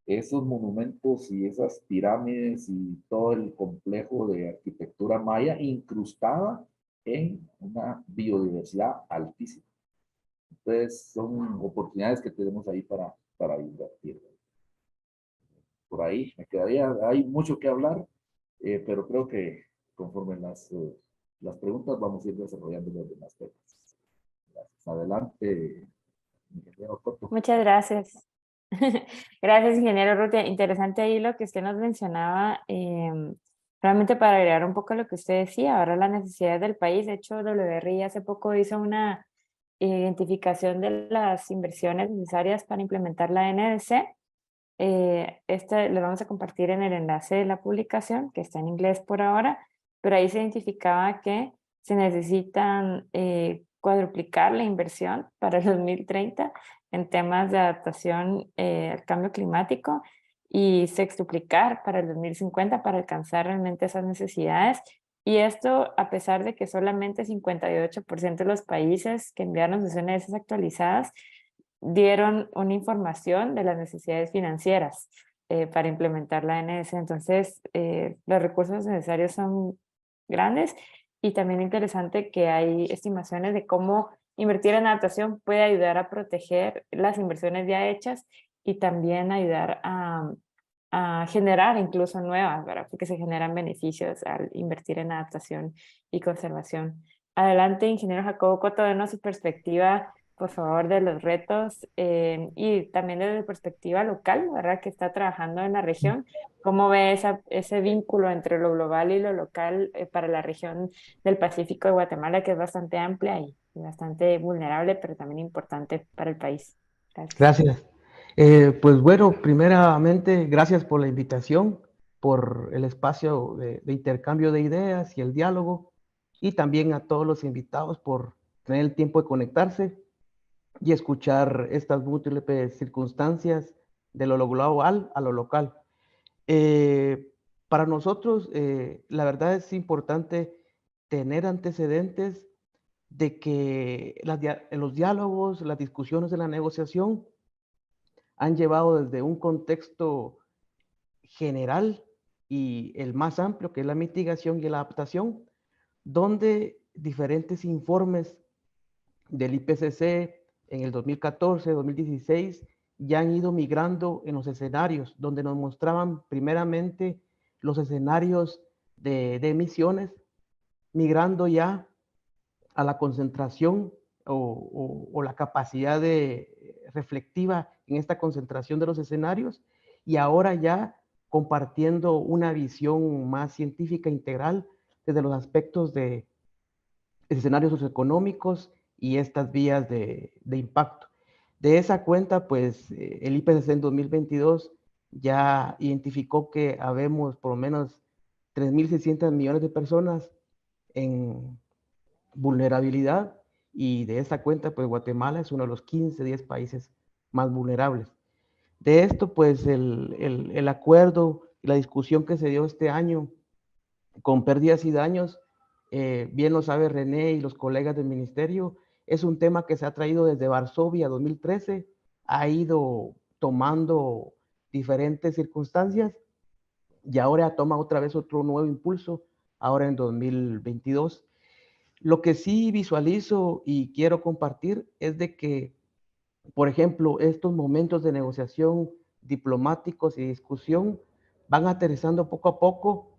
esos monumentos y esas pirámides y todo el complejo de arquitectura maya incrustada en una biodiversidad altísima. Entonces, son oportunidades que tenemos ahí para invertir. Por ahí me quedaría, hay mucho que hablar, pero creo que conforme las preguntas vamos a ir desarrollando los demás temas. Gracias. Adelante, ingeniero Coto. Muchas gracias. Gracias, ingeniero Rutia. Interesante ahí lo que usted nos mencionaba. Realmente para agregar un poco lo que usted decía, ahora las necesidades del país. De hecho, WRI hace poco hizo una identificación de las inversiones necesarias para implementar la NDC. Este lo vamos a compartir en el enlace de la publicación, que está en inglés por ahora, pero ahí se identificaba que se necesitan cuadruplicar la inversión para el 2030 en temas de adaptación al cambio climático y sextuplicar para el 2050 para alcanzar realmente esas necesidades. Y esto a pesar de que solamente 58% de los países que enviaron sus NDCs actualizadas dieron una información de las necesidades financieras para implementar la NDC. Entonces, los recursos necesarios son grandes y también interesante que hay estimaciones de cómo invertir en adaptación puede ayudar a proteger las inversiones ya hechas y también ayudar a generar incluso nuevas, ¿verdad? Porque se generan beneficios al invertir en adaptación y conservación. Adelante, ingeniero Jacobo Coto, denos su perspectiva, por favor, de los retos y también desde la perspectiva local, ¿verdad? Que está trabajando en la región. ¿Cómo ve ese vínculo entre lo global y lo local para la región del Pacífico de Guatemala, que es bastante amplia y bastante vulnerable, pero también importante para el país? Gracias. Gracias. Pues bueno, primeramente, gracias por la invitación, por el espacio de intercambio de ideas y el diálogo, y también a todos los invitados por tener el tiempo de conectarse y escuchar estas múltiples circunstancias de lo global a lo local. Para nosotros, la verdad es importante tener antecedentes de que los diálogos, las discusiones de la negociación han llevado desde un contexto general y el más amplio, que es la mitigación y la adaptación, donde diferentes informes del IPCC en el 2014, 2016, ya han ido migrando en los escenarios, donde nos mostraban primeramente los escenarios de emisiones, migrando ya a la concentración o la capacidad reflectiva en esta concentración de los escenarios, y ahora ya compartiendo una visión más científica integral desde los aspectos de escenarios socioeconómicos y estas vías de impacto. De esa cuenta, pues el IPCC en 2022 ya identificó que habemos por lo menos 3.600 millones de personas en vulnerabilidad, y de esa cuenta, pues Guatemala es uno de los 15, 10 países más vulnerables. De esto, pues el acuerdo y la discusión que se dio este año con pérdidas y daños, bien lo sabe René y los colegas del ministerio, es un tema que se ha traído desde Varsovia 2013, ha ido tomando diferentes circunstancias y ahora toma otra vez otro nuevo impulso, ahora en 2022. Lo que sí visualizo y quiero compartir es de que, por ejemplo, estos momentos de negociación diplomáticos y discusión van aterrizando poco a poco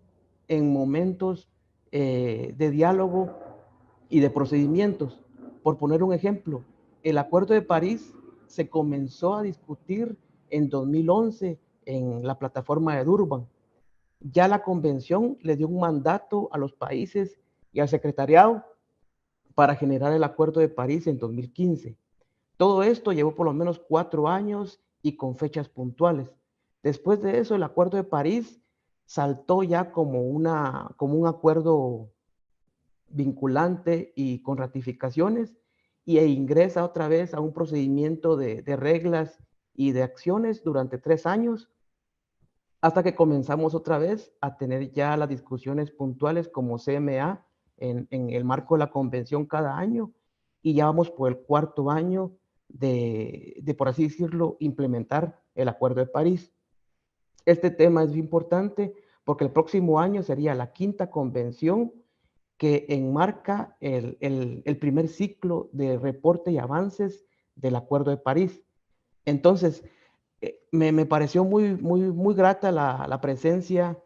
en momentos de diálogo y de procedimientos. Por poner un ejemplo, el Acuerdo de París se comenzó a discutir en 2011 en la plataforma de Durban. Ya la convención le dio un mandato a los países y al secretariado para generar el Acuerdo de París en 2015. Todo esto llevó por lo menos 4 años y con fechas puntuales. Después de eso, el Acuerdo de París saltó ya como un acuerdo vinculante y con ratificaciones, e ingresa otra vez a un procedimiento de reglas y de acciones durante 3 años, hasta que comenzamos otra vez a tener ya las discusiones puntuales como CMA en el marco de la convención cada año, y ya vamos por el 4º año de, por así decirlo, implementar el Acuerdo de París. Este tema es importante porque el próximo año sería la 5ª convención que enmarca el primer ciclo de reporte y avances del Acuerdo de París. Entonces, Me pareció muy grata la presencia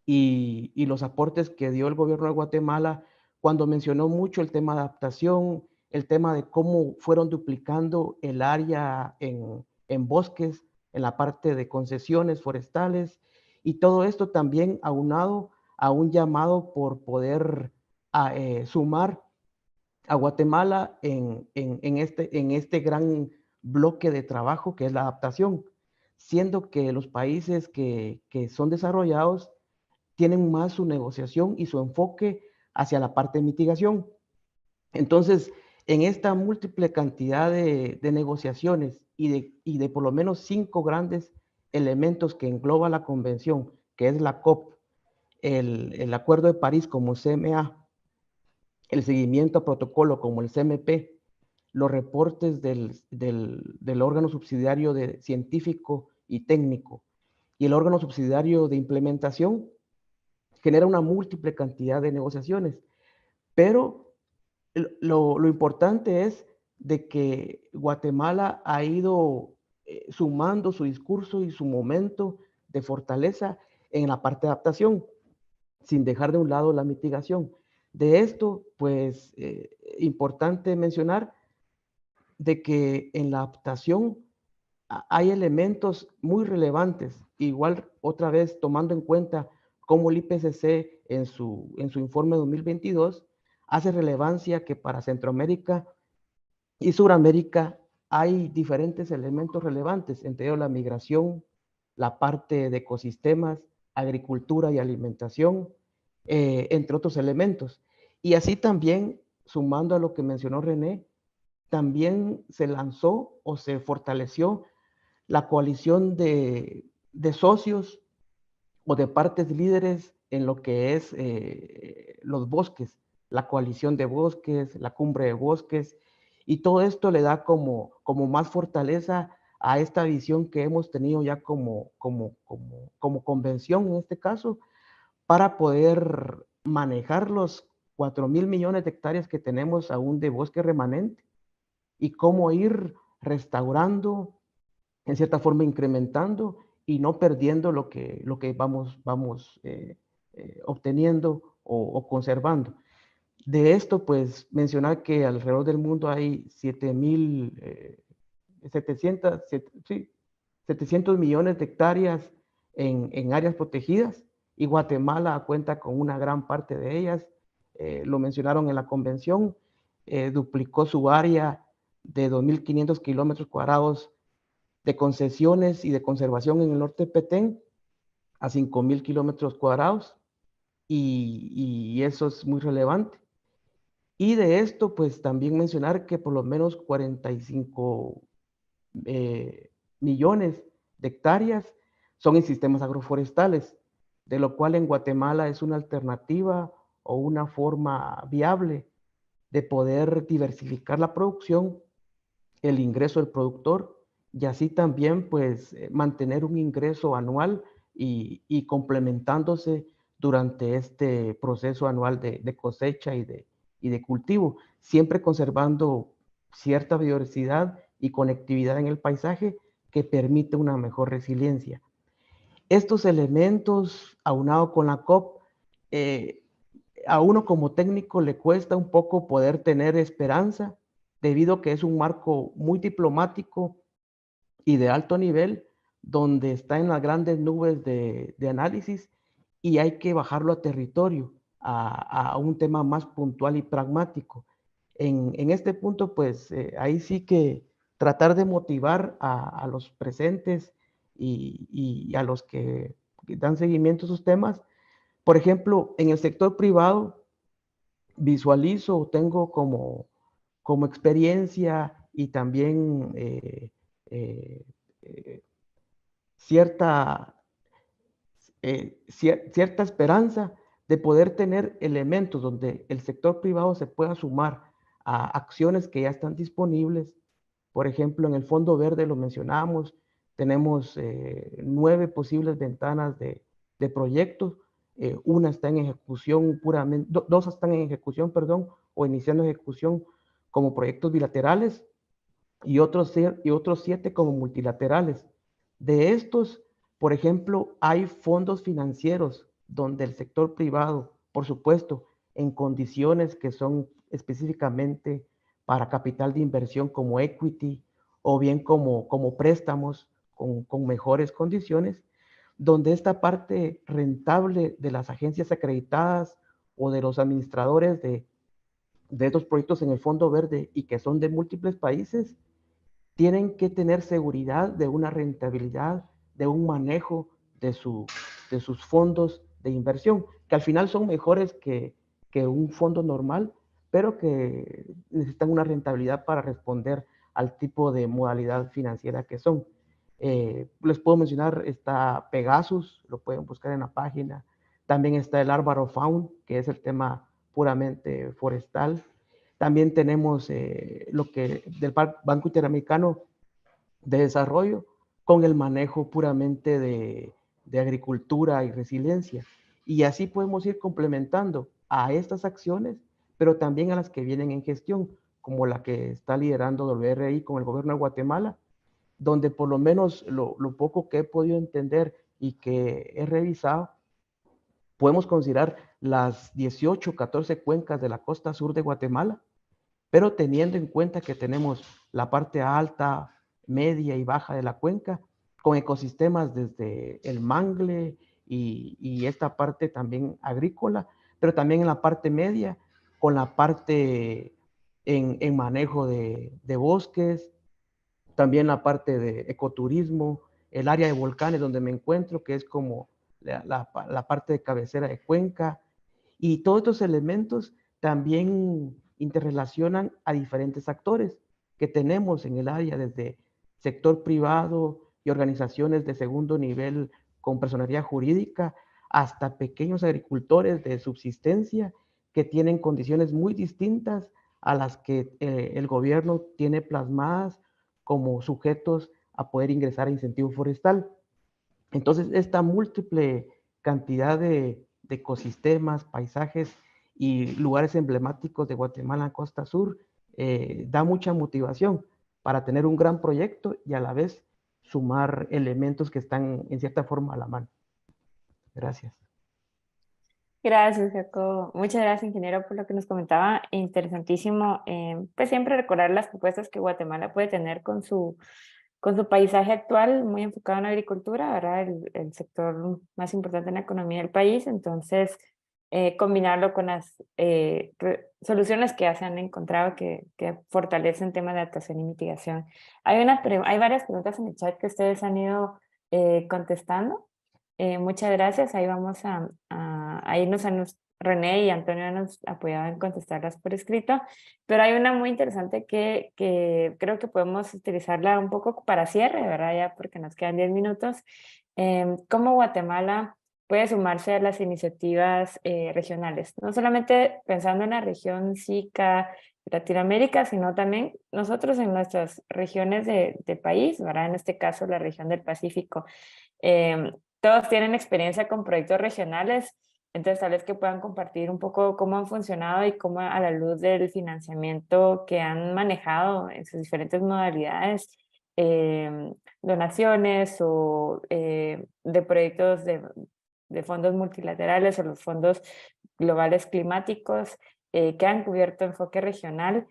y los aportes que dio el gobierno de Guatemala cuando mencionó mucho el tema de adaptación, el tema de cómo fueron duplicando el área en bosques, en la parte de concesiones forestales, y todo esto también aunado a un llamado por poder sumar a Guatemala en este gran bloque de trabajo que es la adaptación, siendo que los países que son desarrollados tienen más su negociación y su enfoque hacia la parte de mitigación. Entonces, en esta múltiple cantidad de negociaciones y de por lo menos 5 grandes elementos que engloba la convención, que es la COP, el Acuerdo de París como CMA, el seguimiento a protocolo como el CMP, los reportes del órgano subsidiario de científico y técnico y el órgano subsidiario de implementación, genera una múltiple cantidad de negociaciones. Pero lo importante es de que Guatemala ha ido sumando su discurso y su momento de fortaleza en la parte de adaptación, sin dejar de un lado la mitigación. De esto, pues, importante mencionar de que en la adaptación hay elementos muy relevantes, igual otra vez tomando en cuenta cómo el IPCC en su informe 2022 hace relevancia que para Centroamérica y Suramérica hay diferentes elementos relevantes, entre ellos la migración, la parte de ecosistemas, agricultura y alimentación, entre otros elementos. Y así también, sumando a lo que mencionó René, también se lanzó o se fortaleció la coalición de socios o de partes líderes en lo que es los bosques, la coalición de bosques, la cumbre de bosques, y todo esto le da como más fortaleza a esta visión que hemos tenido ya como convención en este caso, para poder manejar los 4.000 millones de hectáreas que tenemos aún de bosque remanente y cómo ir restaurando, en cierta forma incrementando y no perdiendo lo que vamos obteniendo o conservando. De esto, pues, mencionar que alrededor del mundo hay 700 millones de hectáreas en áreas protegidas y Guatemala cuenta con una gran parte de ellas. Lo mencionaron en la convención, duplicó su área de 2.500 kilómetros cuadrados de concesiones y de conservación en el norte de Petén a 5.000 kilómetros cuadrados y eso es muy relevante. Y de esto, pues también mencionar que por lo menos 45 millones de hectáreas son en sistemas agroforestales, de lo cual en Guatemala es una alternativa o una forma viable de poder diversificar la producción, el ingreso del productor y así también pues mantener un ingreso anual y complementándose durante este proceso anual de cosecha y de cultivo, siempre conservando cierta biodiversidad y conectividad en el paisaje que permite una mejor resiliencia. Estos elementos, aunado con la COP, a uno como técnico le cuesta un poco poder tener esperanza, debido a que es un marco muy diplomático y de alto nivel, donde está en las grandes nubes de análisis y hay que bajarlo a territorio, a un tema más puntual y pragmático. En este punto, pues ahí sí que tratar de motivar a los presentes y a los que dan seguimiento a sus temas. Por ejemplo, en el sector privado, visualizo, tengo como experiencia y también eh, eh, cierta, cierta esperanza de poder tener elementos donde el sector privado se pueda sumar a acciones que ya están disponibles. Por ejemplo, en el Fondo Verde lo mencionamos, tenemos 9 posibles ventanas de proyectos. Una está en ejecución puramente, dos están en ejecución, perdón, o iniciando ejecución como proyectos bilaterales y otros 7 como multilaterales. De estos, por ejemplo, hay fondos financieros donde el sector privado, por supuesto, en condiciones que son específicamente para capital de inversión como equity o bien como préstamos con mejores condiciones, donde esta parte rentable de las agencias acreditadas o de los administradores de estos proyectos en el Fondo Verde y que son de múltiples países, tienen que tener seguridad de una rentabilidad, de un manejo de sus fondos de inversión, que al final son mejores que un fondo normal, pero que necesitan una rentabilidad para responder al tipo de modalidad financiera que son. Les puedo mencionar, está Pegasus, lo pueden buscar en la página. También está el Álvaro Faun, que es el tema puramente forestal. También tenemos lo que del Banco Interamericano de Desarrollo con el manejo puramente de agricultura y resiliencia. Y así podemos ir complementando a estas acciones, pero también a las que vienen en gestión, como la que está liderando WRI con el gobierno de Guatemala, donde por lo menos lo poco que he podido entender y que he revisado, podemos considerar las 18, 14 cuencas de la costa sur de Guatemala, pero teniendo en cuenta que tenemos la parte alta, media y baja de la cuenca, con ecosistemas desde el mangle y esta parte también agrícola, pero también en la parte media, con la parte en manejo de bosques, también la parte de ecoturismo, el área de volcanes donde me encuentro, que es como la parte de cabecera de cuenca, y todos estos elementos también interrelacionan a diferentes actores que tenemos en el área, desde sector privado y organizaciones de segundo nivel con personería jurídica, hasta pequeños agricultores de subsistencia que tienen condiciones muy distintas a las que el gobierno tiene plasmadas como sujetos a poder ingresar a incentivo forestal. Entonces, esta múltiple cantidad de ecosistemas, paisajes y lugares emblemáticos de Guatemala, Costa Sur, da mucha motivación para tener un gran proyecto y a la vez sumar elementos que están en cierta forma a la mano. Gracias. Gracias, Jacobo. Muchas gracias, ingeniero, por lo que nos comentaba. Interesantísimo. Pues siempre recordar las propuestas que Guatemala puede tener con su paisaje actual, muy enfocado en la agricultura, ¿verdad? El sector más importante en la economía del país. Entonces, combinarlo con las soluciones que ya se han encontrado que fortalecen temas de adaptación y mitigación. Hay varias preguntas en el chat que ustedes han ido contestando. Muchas gracias. Ahí vamos a irnos a René y Antonio nos apoyaban en contestarlas por escrito, pero hay una muy interesante que creo que podemos utilizarla un poco para cierre, ¿verdad? Ya porque nos quedan 10 minutos. ¿Cómo Guatemala puede sumarse a las iniciativas regionales? No solamente pensando en la región SICA, Latinoamérica, sino también nosotros en nuestras regiones de país, ¿verdad? En este caso, la región del Pacífico. Todos tienen experiencia con proyectos regionales, entonces tal vez que puedan compartir un poco cómo han funcionado y cómo a la luz del financiamiento que han manejado en sus diferentes modalidades, donaciones o de proyectos de fondos multilaterales o los fondos globales climáticos que han cubierto enfoque regional,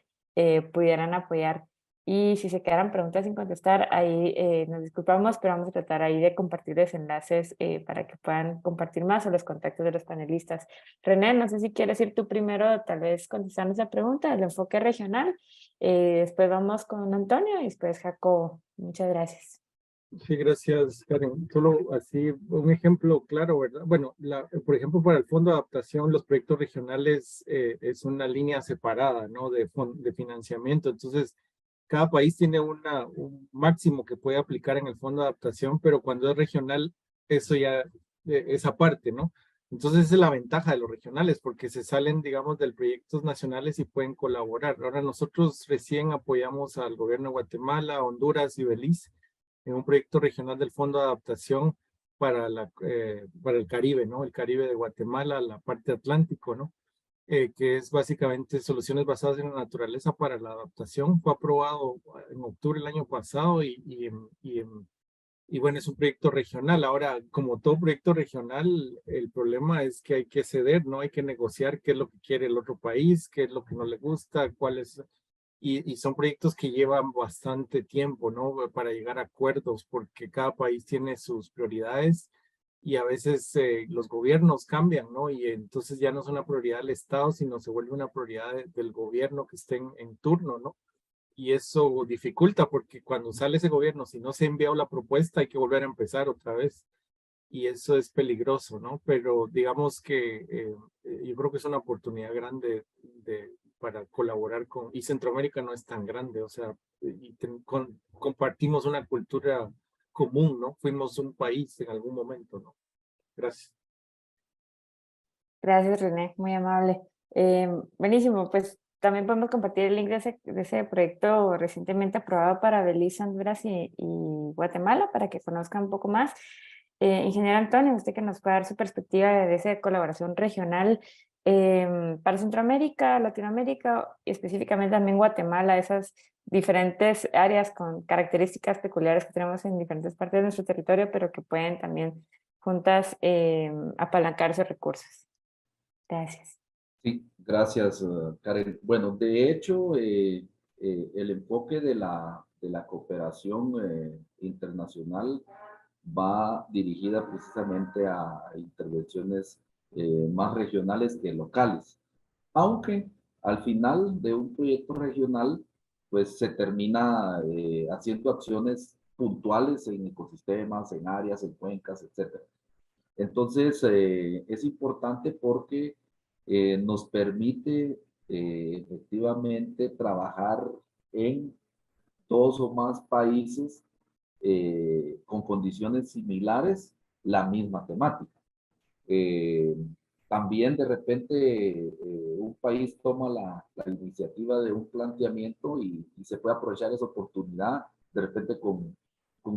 pudieran apoyar. Y si se quedaran preguntas sin contestar, ahí nos disculpamos, pero vamos a tratar ahí de compartirles enlaces para que puedan compartir más o los contactos de los panelistas. René, no sé si quieres ir tú primero, tal vez contestando esa pregunta del enfoque regional. Después vamos con Antonio y después Jacobo. Muchas gracias. Sí, gracias, Karen. Solo así un ejemplo claro, ¿verdad? Bueno, por ejemplo, para el Fondo de Adaptación, los proyectos regionales es una línea separada, ¿no? De financiamiento. Entonces, cada país tiene un máximo que puede aplicar en el Fondo de Adaptación, pero cuando es regional, eso ya es aparte, ¿no? Entonces, esa es la ventaja de los regionales, porque se salen, digamos, del proyectos nacionales y pueden colaborar. Ahora, nosotros recién apoyamos al gobierno de Guatemala, Honduras y Belice en un proyecto regional del Fondo de Adaptación para el Caribe, ¿no? El Caribe de Guatemala, la parte atlántico, ¿no? Que es básicamente soluciones basadas en la naturaleza para la adaptación. Fue aprobado en octubre del año pasado y Y bueno, es un proyecto regional. Ahora, como todo proyecto regional, el problema es que hay que ceder, ¿no? Hay que negociar qué es lo que quiere el otro país, qué es lo que no le gusta, cuál es... Y son proyectos que llevan bastante tiempo, ¿no? Para llegar a acuerdos, porque cada país tiene sus prioridades y a veces los gobiernos cambian, ¿no? Y entonces ya no es una prioridad del Estado, sino se vuelve una prioridad del gobierno que esté en turno, ¿no? Y eso dificulta porque cuando sale ese gobierno, si no se ha enviado la propuesta, hay que volver a empezar otra vez. Y eso es peligroso, ¿no? Pero digamos que yo creo que es una oportunidad grande para colaborar con, y Centroamérica no es tan grande, o sea, compartimos una cultura común, ¿no? Fuimos un país en algún momento, ¿no? Gracias. Gracias, René, muy amable. Buenísimo, pues también podemos compartir el link de ese proyecto recientemente aprobado para Belice, Honduras y Guatemala para que conozcan un poco más. Ingeniero Antonio, usted que nos puede dar su perspectiva de esa colaboración regional para Centroamérica, Latinoamérica y específicamente también Guatemala, esas diferentes áreas con características peculiares que tenemos en diferentes partes de nuestro territorio, pero que pueden también juntas apalancar esos recursos. Gracias. Sí, gracias, Karen. Bueno, de hecho, el enfoque de la cooperación internacional va dirigida precisamente a intervenciones más regionales que locales. Aunque al final de un proyecto regional, pues se termina haciendo acciones puntuales en ecosistemas, en áreas, en cuencas, etc. Entonces, es importante porque nos permite efectivamente trabajar en dos o más países con condiciones similares la misma temática. Eh, También de repente un país toma la iniciativa de un planteamiento y se puede aprovechar esa oportunidad de repente con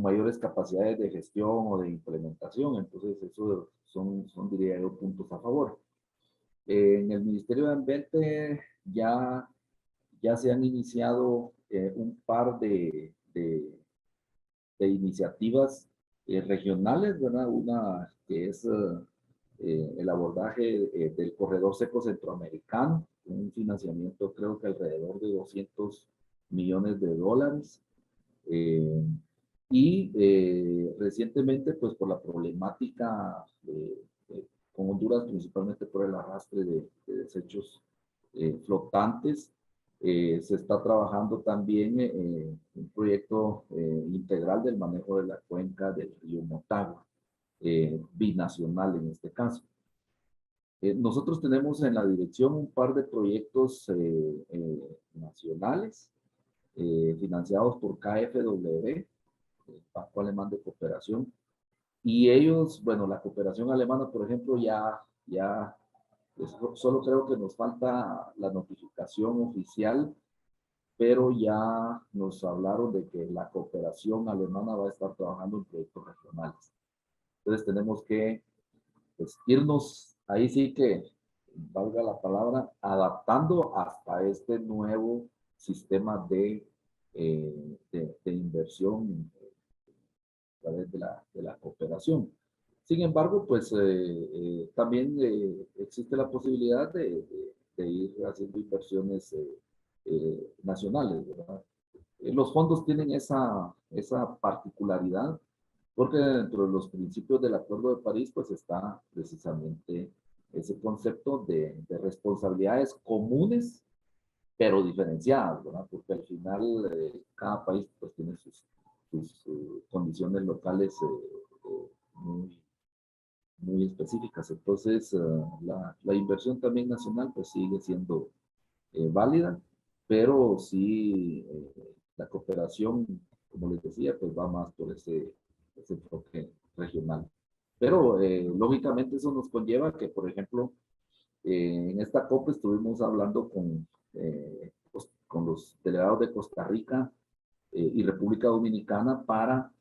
mayores capacidades de gestión o de implementación. Entonces, eso son diría yo, puntos a favor. En el Ministerio de Ambiente ya se han iniciado un par de iniciativas regionales, ¿verdad? Una que es el abordaje del corredor seco centroamericano, un financiamiento creo que alrededor de 200 millones de dólares. Eh, Recientemente, pues por la problemática con Honduras, principalmente por el arrastre de desechos flotantes, se está trabajando también un proyecto integral del manejo de la cuenca del río Motagua, binacional en este caso. Nosotros tenemos en la dirección un par de proyectos nacionales financiados por KfW, Banco Alemán de Cooperación, y ellos, bueno, la cooperación alemana, por ejemplo, solo creo que nos falta la notificación oficial, pero ya nos hablaron de que la cooperación alemana va a estar trabajando en proyectos regionales. Entonces tenemos que pues, irnos, ahí sí que, valga la palabra, adaptando hasta este nuevo sistema de inversión a través de la cooperación. Sin embargo, pues también existe la posibilidad de ir haciendo inversiones nacionales, ¿verdad? Los fondos tienen esa particularidad porque dentro de los principios del Acuerdo de París, pues está precisamente ese concepto de responsabilidades comunes, pero diferenciadas, ¿verdad? Porque al final cada país pues tiene sus condiciones locales muy, muy específicas. Entonces, la inversión también nacional pues sigue siendo válida, pero sí la cooperación, como les decía, pues va más por ese enfoque regional. Pero lógicamente eso nos conlleva que, por ejemplo, en esta COP estuvimos hablando con los delegados de Costa Rica y República Dominicana para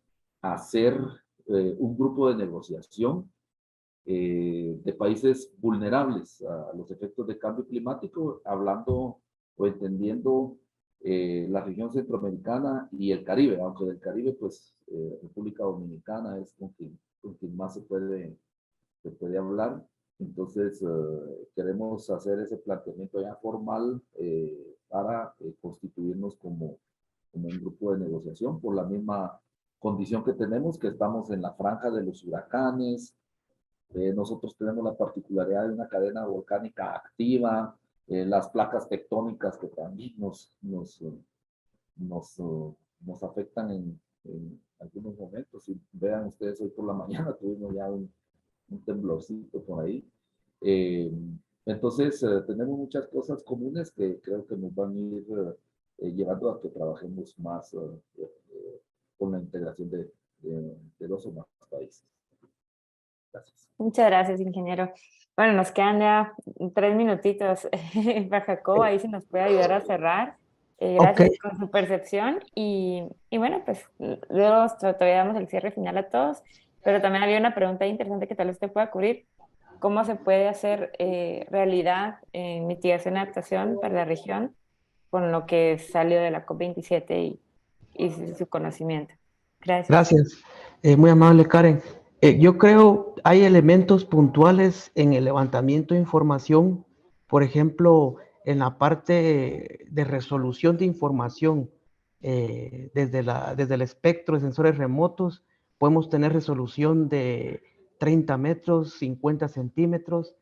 hacer un grupo de negociación de países vulnerables a los efectos de cambio climático, hablando o entendiendo la región centroamericana y el Caribe, aunque del Caribe, pues República Dominicana es con quien más se puede hablar. Entonces, queremos hacer ese planteamiento ya formal para constituirnos como un grupo de negociación por la misma condición que tenemos, que estamos en la franja de los huracanes. Nosotros tenemos la particularidad de una cadena volcánica activa, las placas tectónicas que también nos afectan en algunos momentos. Y vean ustedes, hoy por la mañana tuvimos ya un temblorcito por ahí. Entonces, tenemos muchas cosas comunes que creo que nos van a ir llevando a que trabajemos más con la integración de dos o más países. Gracias. Muchas gracias, ingeniero. Bueno, nos quedan ya 3 minutitos. Jacobo, ahí se nos puede ayudar a cerrar. Gracias Ok. por su percepción. Y bueno, pues luego todavía damos el cierre final a todos, pero también había una pregunta interesante que tal vez te pueda cubrir. ¿Cómo se puede hacer realidad mitigación y adaptación para la región con lo que salió de la COP27 y su conocimiento? Gracias. Gracias. Muy amable, Karen. Yo creo hay elementos puntuales en el levantamiento de información, por ejemplo, en la parte de resolución de información, desde el espectro de sensores remotos, podemos tener resolución de 30 metros, 50 centímetros,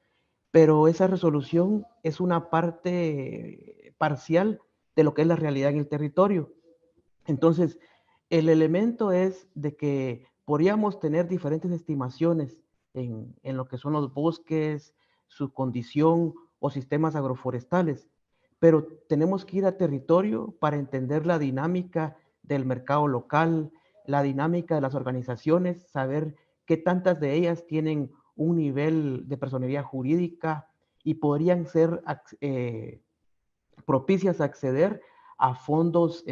pero esa resolución es una parte parcial de lo que es la realidad en el territorio. Entonces, el elemento es de que podríamos tener diferentes estimaciones en lo que son los bosques, su condición o sistemas agroforestales, pero tenemos que ir a territorio para entender la dinámica del mercado local, la dinámica de las organizaciones, saber qué tantas de ellas tienen un nivel de personería jurídica y podrían ser propicias a acceder a fondos,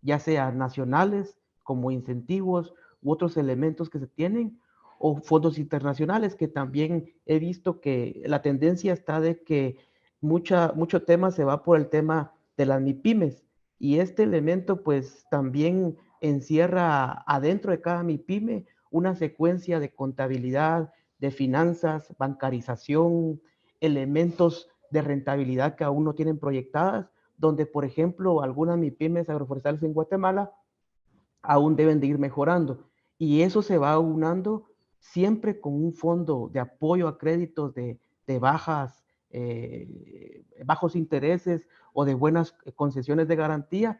ya sea nacionales como incentivos u otros elementos que se tienen, o fondos internacionales, que también he visto que la tendencia está de que mucho tema se va por el tema de las MIPIMES, y este elemento pues también encierra adentro de cada MIPYME una secuencia de contabilidad, de finanzas, bancarización, elementos de rentabilidad que aún no tienen proyectadas, donde, por ejemplo, algunas MIPYMES agroforestales en Guatemala aún deben de ir mejorando. Y eso se va aunando siempre con un fondo de apoyo a créditos de bajos intereses o de buenas concesiones de garantía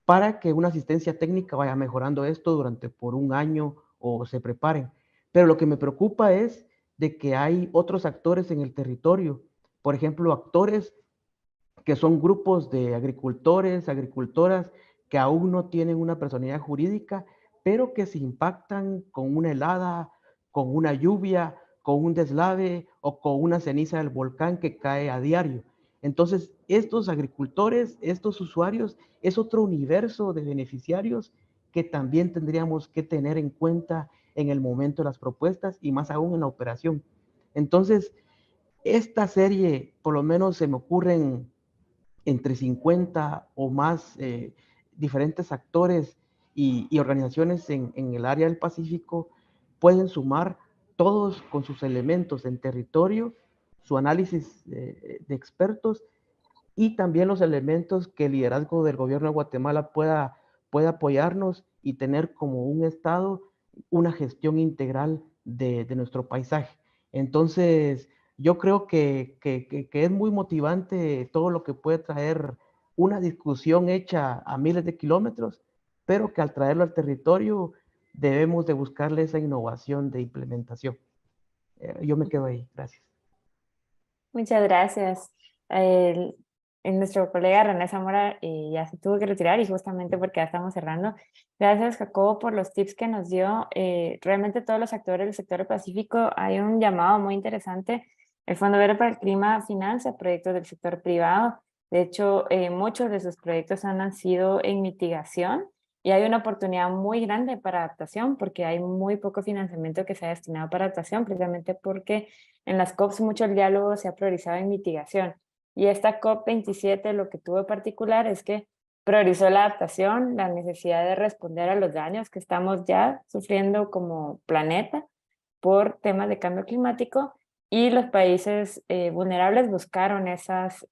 para que una asistencia técnica vaya mejorando esto durante por un año o se preparen. Pero lo que me preocupa es de que hay otros actores en el territorio, por ejemplo, actores que son grupos de agricultores, agricultoras, que aún no tienen una personalidad jurídica, pero que se impactan con una helada, con una lluvia, con un deslave o con una ceniza del volcán que cae a diario. Entonces, estos agricultores, estos usuarios, es otro universo de beneficiarios que también tendríamos que tener en cuenta en el momento de las propuestas y más aún en la operación. Entonces, esta serie, por lo menos se me ocurren entre 50 o más diferentes actores y organizaciones en el área del Pacífico pueden sumar todos con sus elementos en territorio, su análisis de expertos y también los elementos que el liderazgo del gobierno de Guatemala pueda apoyarnos y tener como un Estado una gestión integral de nuestro paisaje. Entonces, yo creo que es muy motivante todo lo que puede traer una discusión hecha a miles de kilómetros, pero que al traerlo al territorio debemos de buscarle esa innovación de implementación. Yo me quedo ahí. Gracias. Muchas gracias. Nuestro colega René Zamora ya se tuvo que retirar y justamente porque ya estamos cerrando. Gracias, Jacobo, por los tips que nos dio. Realmente todos los actores del sector pacífico hay un llamado muy interesante. El Fondo Verde para el Clima financia proyectos del sector privado. De hecho, muchos de sus proyectos han sido en mitigación y hay una oportunidad muy grande para adaptación porque hay muy poco financiamiento que se ha destinado para adaptación, precisamente porque en las COPs mucho el diálogo se ha priorizado en mitigación. Y esta COP27 lo que tuvo en particular es que priorizó la adaptación, la necesidad de responder a los daños que estamos ya sufriendo como planeta por temas de cambio climático, y los países vulnerables buscaron esas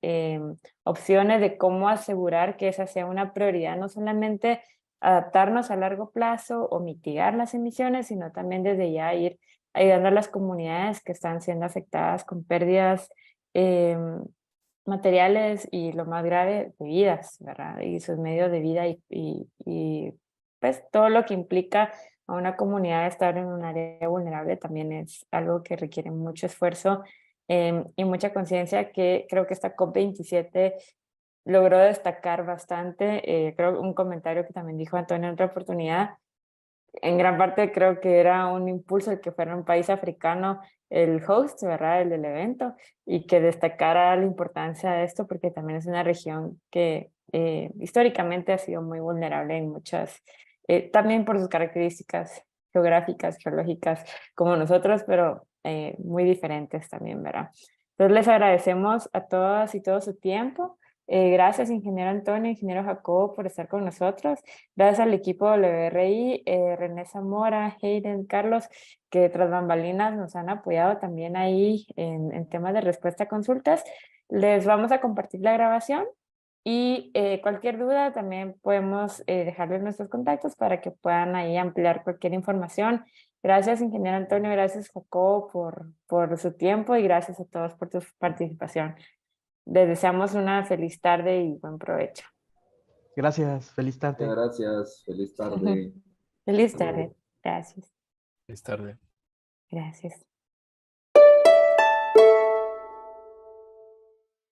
opciones de cómo asegurar que esa sea una prioridad, no solamente adaptarnos a largo plazo o mitigar las emisiones, sino también desde ya ir ayudando a las comunidades que están siendo afectadas con pérdidas materiales y, lo más grave, de vidas, ¿verdad? Y sus medios de vida y pues todo lo que implica a una comunidad estar en un área vulnerable también es algo que requiere mucho esfuerzo y mucha conciencia, que creo que esta COP27 logró destacar bastante. Creo un comentario que también dijo Antonio en otra oportunidad, en gran parte creo que era un impulso el que fuera un país africano el host, ¿verdad? El del evento, y que destacara la importancia de esto, porque también es una región que históricamente ha sido muy vulnerable en muchas, también por sus características geográficas, geológicas, como nosotros, pero muy diferentes también, ¿verdad? Entonces les agradecemos a todas y todos su tiempo. Gracias, ingeniero Antonio, ingeniero Jacobo, por estar con nosotros. Gracias al equipo WRI, René Zamora, Hayden, Carlos, que tras bambalinas nos han apoyado también ahí en temas de respuesta a consultas. Les vamos a compartir la grabación y cualquier duda también podemos dejarles nuestros contactos para que puedan ahí ampliar cualquier información. Gracias, ingeniero Antonio, gracias, Jacobo, por su tiempo, y gracias a todos por su participación. Les deseamos una feliz tarde y buen provecho. Gracias, feliz Muchas tarde. gracias, feliz tarde. Feliz Hasta luego. tarde. Gracias. Feliz tarde. Gracias.